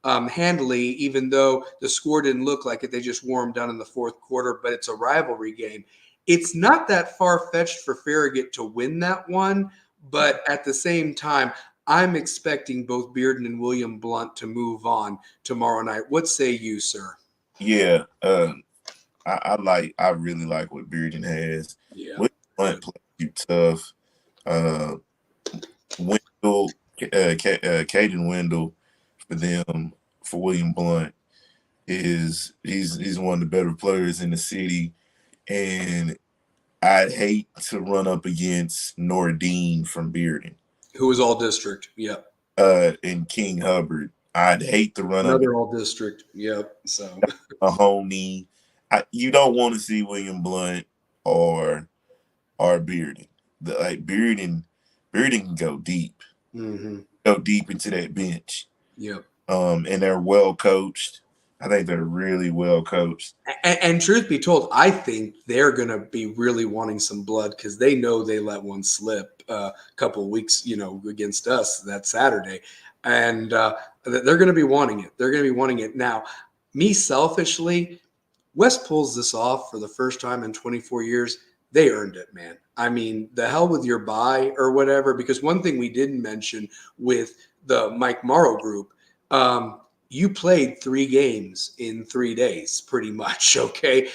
handily, even though the score didn't look like it. They just wore them down in the fourth quarter, but it's a rivalry game. It's not that far-fetched for Farragut to win that one, but at the same time, I'm expecting both Bearden and William Blunt to move on tomorrow night. What say you, sir? Yeah, I really like what Bearden has. Yeah, William Blunt plays tough. Wendell, Caden Wendell for them, for William Blunt, he's one of the better players in the city, and I'd hate to run up against Nordine from Bearden, who was all district. Yep. And King Hubbard. I'd hate to run Another all district. Yep. So Mahoney. You don't want to see William Blunt or Bearden. Bearden can go deep. Mm-hmm. Go deep into that bench. Yep. And they're well coached. I think they're really well coached. And truth be told, I think they're going to be really wanting some blood because they know they let one slip a couple of weeks, against us that Saturday. And they're going to be wanting it. They're going to be wanting it. Now, me selfishly, West pulls this off for the first time in 24 years. They earned it, man. I mean, the hell with your bye or whatever, because one thing we didn't mention with the Mike Morrow group, you played 3 games in 3 days, pretty much, okay?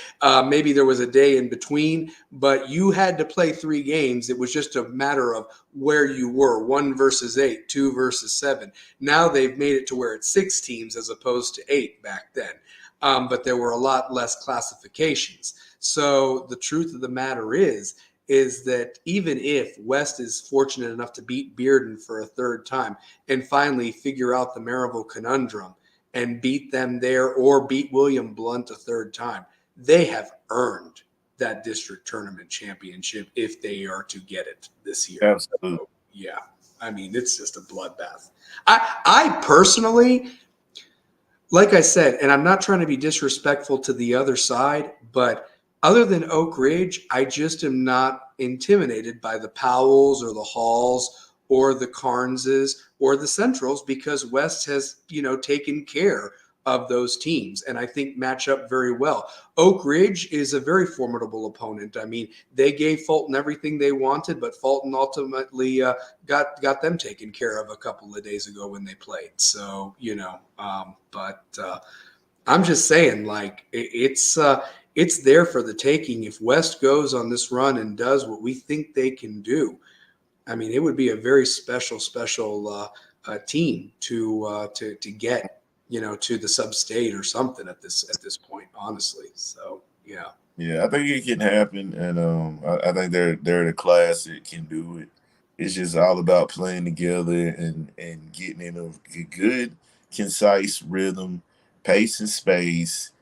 Maybe there was a day in between, but you had to play 3 games. It was just a matter of where you were, 1 versus 8, 2 versus 7. Now they've made it to where it's 6 teams as opposed to 8 back then. But there were a lot less classifications. So the truth of the matter is that even if West is fortunate enough to beat Bearden for a third time and finally figure out the Maryville conundrum and beat them there or beat William Blunt a third time, they have earned that district tournament championship if they are to get it this year. Absolutely. So, yeah. I mean, it's just a bloodbath. I personally, like I said, and I'm not trying to be disrespectful to the other side, but other than Oak Ridge, I just am not intimidated by the Powells or the Halls or the Carneses or the Centrals because West has, taken care of those teams and I think match up very well. Oak Ridge is a very formidable opponent. I mean, they gave Fulton everything they wanted, but Fulton ultimately got them taken care of a couple of days ago when they played. So, but I'm just saying, like, it's there for the taking. If West goes on this run and does what we think they can do, I mean, it would be a very special team to get, to the sub-state or something at this point, honestly. So, yeah. Yeah, I think it can happen, and I think they're the class that can do it. It's just all about playing together and getting in a good, concise rhythm, pace and space,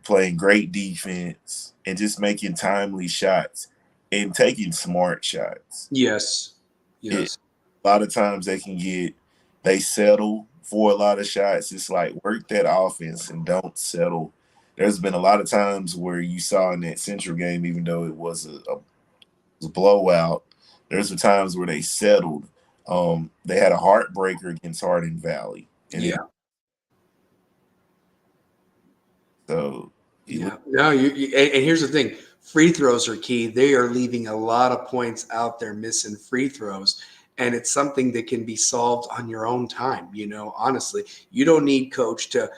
playing great defense, and just making timely shots and taking smart shots. Yes. A lot of times they settle for a lot of shots. It's like work that offense and don't settle. There's been a lot of times where you saw in that Central game, even though it was a blowout, there's times where they settled. They had a heartbreaker against Hardin Valley. And so yeah. No, and here's the thing. Free throws are key. They are leaving a lot of points out there missing free throws. And it's something that can be solved on your own time. Honestly, you don't need coach to,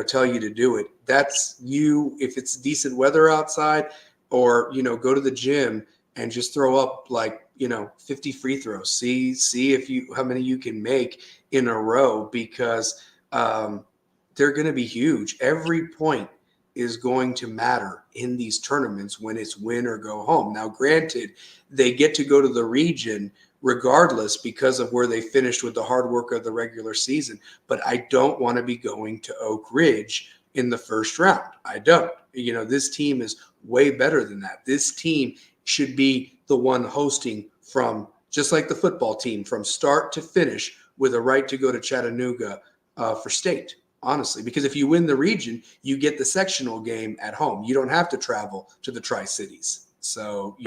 tell you to do it. That's you. If it's decent weather outside or, go to the gym and just throw up 50 free throws. See how many you can make in a row because they're going to be huge. Every point is going to matter in these tournaments when it's win or go home. Now, granted, they get to go to the region regardless because of where they finished with the hard work of the regular season. But I don't want to be going to Oak Ridge in the first round. I don't. This team is way better than that. This team should be the one hosting from, just like the football team, from start to finish, with a right to go to Chattanooga for state, honestly. Because if you win the region, you get the sectional game at home. You don't have to travel to the Tri-Cities. So,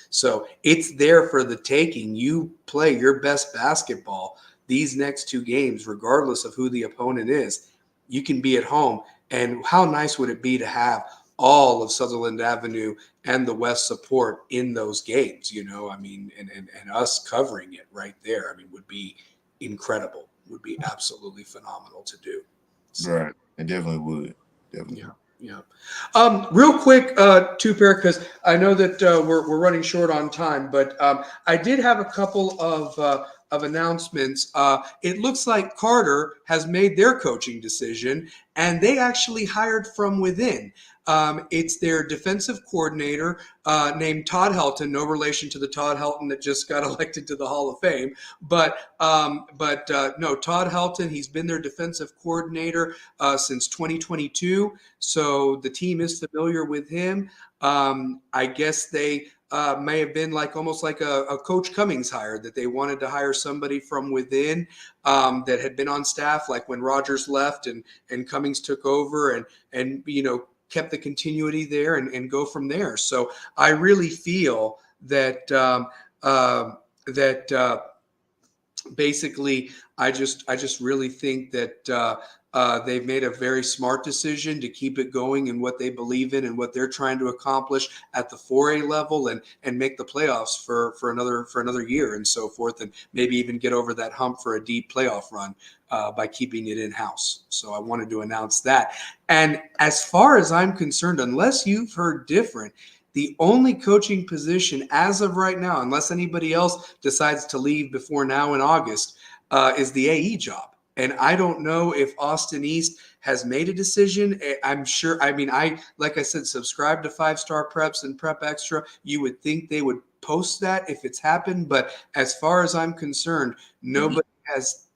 so it's there for the taking. You play your best basketball these next two games, regardless of who the opponent is. You can be at home. And how nice would it be to have all of Sutherland Avenue and the West support in those games, and us covering it right there, would be incredible, would be absolutely phenomenal to do. So, right. It definitely would. Definitely. Yeah. Yeah. Real quick, two-pair, because I know that we're running short on time, but I did have a couple of announcements. It looks like Carter has made their coaching decision, and they actually hired from within. It's their defensive coordinator named Todd Helton, no relation to the Todd Helton that just got elected to the Hall of Fame. But no, Todd Helton, he's been their defensive coordinator since 2022. So the team is familiar with him. I guess they may have been almost like a Coach Cummings hire, that they wanted to hire somebody from within that had been on staff, like when Rodgers left and Cummings took over, and kept the continuity there and go from there. So I really feel that basically I just really think that they've made a very smart decision to keep it going in what they believe in and what they're trying to accomplish at the 4A level, and make the playoffs for another year and so forth, and maybe even get over that hump for a deep playoff run by keeping it in-house. So I wanted to announce that. And as far as I'm concerned, unless you've heard different, the only coaching position as of right now, unless anybody else decides to leave before now in August, is the AE job. And I don't know if Austin East has made a decision. I'm sure. Like I said, subscribe to 5-Star Preps and Prep Extra. You would think they would post that if it's happened. But as far as I'm concerned, nobody has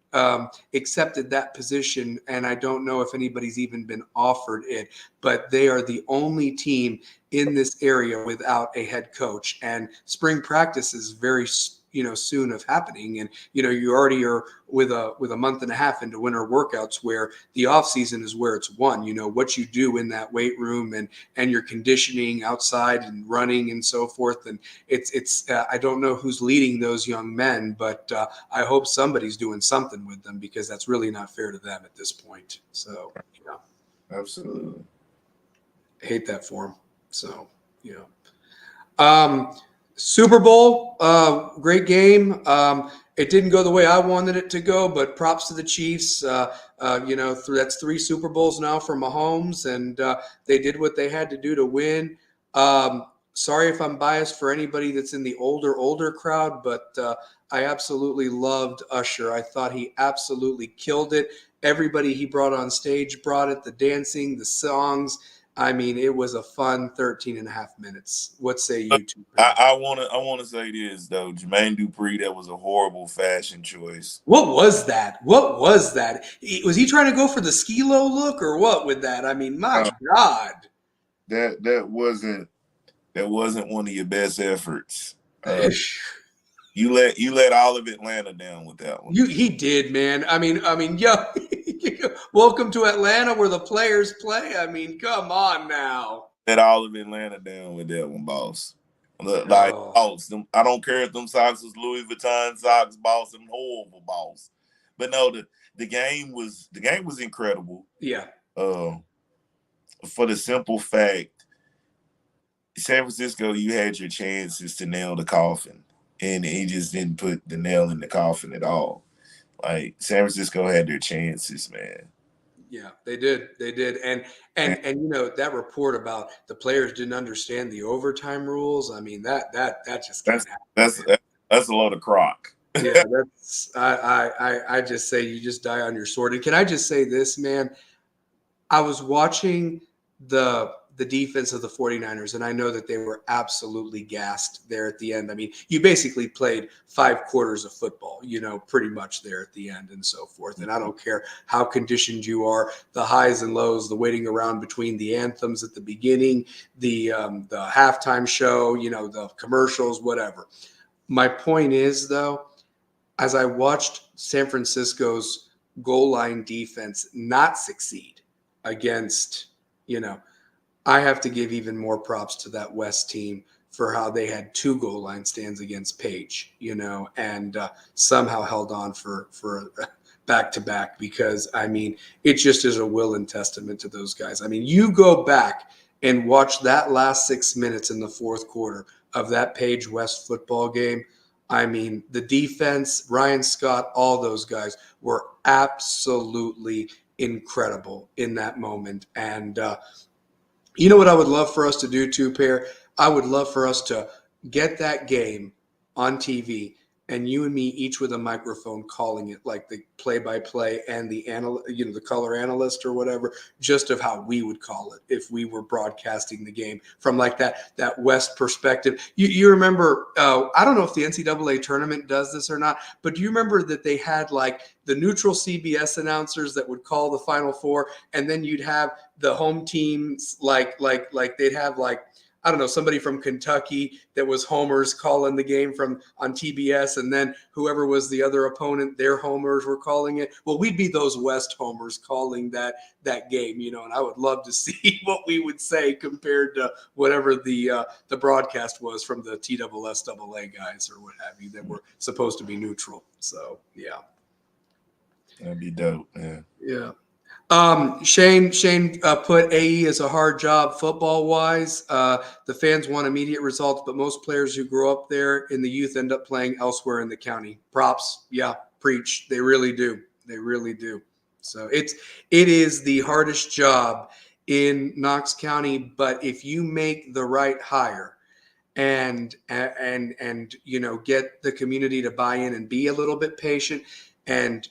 accepted that position. And I don't know if anybody's even been offered it. But they are the only team in this area without a head coach. And spring practice is very soon of happening, and you already are with a month and a half into winter workouts, where the off season is where it's won. What you do in that weight room and your conditioning outside and running and so forth. And it's I don't know who's leading those young men, but I hope somebody's doing something with them, because that's really not fair to them at this point. So absolutely I hate that for them. So Super Bowl, great game. It didn't go the way I wanted it to go, but props to the Chiefs. That's 3 Super Bowls now for Mahomes, and they did what they had to do to win. Sorry if I'm biased for anybody that's in the older crowd, but I absolutely loved Usher. I thought he absolutely killed it. Everybody he brought on stage brought it, the dancing, the songs. It was a fun 13 and a half minutes. What say you two? I wanna say this though. Jermaine Dupri, that was a horrible fashion choice. What was that? Was he trying to go for the Skee-Lo look or what with that? My God. That wasn't one of your best efforts. You let all of Atlanta down with that one. He did, man. Welcome to Atlanta, where the players play. Come on now. Let all of Atlanta down with that one, boss. Boss. I don't care if them socks was Louis Vuitton socks, boss. Them horrible, boss. But no, the game was incredible. Yeah. For the simple fact, San Francisco, you had your chances to nail the coffin, and he just didn't put the nail in the coffin at all. Like, San Francisco had their chances, man. Yeah, they did. And that report about the players didn't understand the overtime rules. That just can't happen. That's a load of crock. Yeah, I just say you just die on your sword. And can I just say this, man? I was watching the the defense of the 49ers, and I know that they were absolutely gassed there at the end. I mean, you basically played 5 quarters of football, pretty much there at the end and so forth. And I don't care how conditioned you are, the highs and lows, the waiting around between the anthems at the beginning, the halftime show, the commercials, whatever. My point is, though, as I watched San Francisco's goal line defense not succeed against, I have to give even more props to that West team for how they had 2 goal line stands against Page, and somehow held on for back to back, because I mean, it just is a will and testament to those guys. I mean, you go back and watch that last 6 minutes in the fourth quarter of that Page West football game. I mean, the defense, Ryan Scott, all those guys were absolutely incredible in that moment. And you know what I would love for us to do too, Pear? I would love for us to get that game on TV, and you and me each with a microphone calling it, like the play-by-play and the the color analyst or whatever, just of how we would call it if we were broadcasting the game from like that West perspective. You remember? I don't know if the NCAA tournament does this or not, but do you remember that they had like the neutral CBS announcers that would call the Final Four, and then you'd have the home teams like they'd have like, I don't know, somebody from Kentucky that was homers calling the game on TBS, and then whoever was the other opponent, their homers were calling it. Well, we'd be those West homers calling that game, and I would love to see what we would say compared to whatever the broadcast was from the TSSAA guys or what have you that were supposed to be neutral. So yeah, that'd be dope, man. Yeah. Shane put AE as a hard job football wise. The fans want immediate results, but most players who grow up there in the youth end up playing elsewhere in the county. Props. Yeah. Preach. They really do. They really do. So it is the hardest job in Knox County, but if you make the right hire and get the community to buy in and be a little bit patient, and,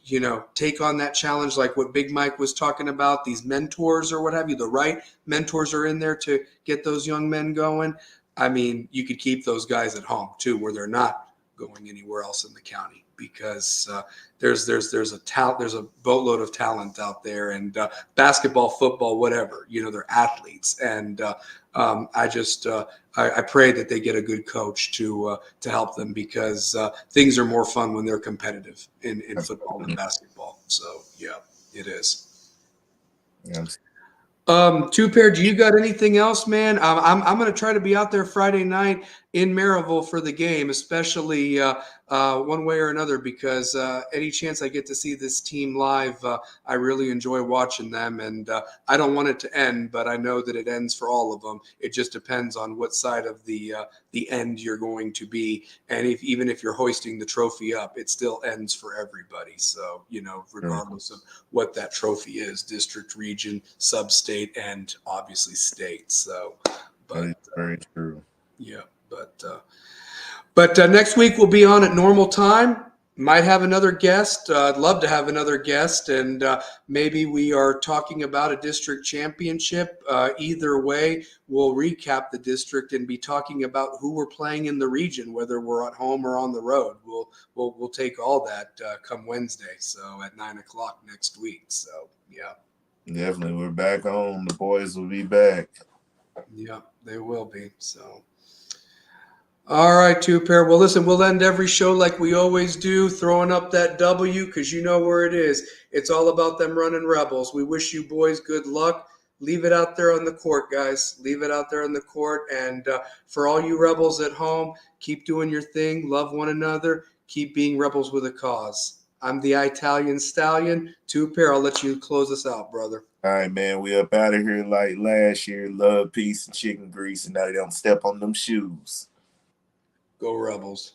take on that challenge like what Big Mike was talking about, these mentors or what have you, the right mentors are in there to get those young men going. I mean, you could keep those guys at home too, where they're not going anywhere else in the county, because there's a boatload of talent out there, and basketball, football, whatever, they're athletes. And I pray that they get a good coach to help them, because things are more fun when they're competitive in football and basketball. So yeah, it is. Yeah. Two Pair, do you got anything else, man? I'm going to try to be out there Friday night in Maryville for the game, especially one way or another, because any chance I get to see this team live, I really enjoy watching them. And I don't want it to end, but I know that it ends for all of them. It just depends on what side of the end you're going to be. And even if you're hoisting the trophy up, it still ends for everybody. So, regardless of what that trophy is, district, region, sub-state, and obviously state. So, That is very true. Yeah. But next week we'll be on at normal time. Might have another guest. I'd love to have another guest, and maybe we are talking about a district championship. Either way, we'll recap the district and be talking about who we're playing in the region, whether we're at home or on the road. We'll take all that come Wednesday, so at 9:00 next week. So yeah, definitely, we're back home. The boys will be back. Yeah, they will be. So. All right, Two Pair. Well, listen, we'll end every show like we always do, throwing up that W, because you know where it is. It's all about them running Rebels. We wish you boys good luck. Leave it out there on the court, guys. Leave it out there on the court. And for all you Rebels at home, keep doing your thing. Love one another. Keep being Rebels with a cause. I'm the I-Talian Stallion. Two Pair, I'll let you close us out, brother. All right, man. We up out of here like last year. Love, peace, and chicken grease. And now they don't step on them shoes. Go Rebels.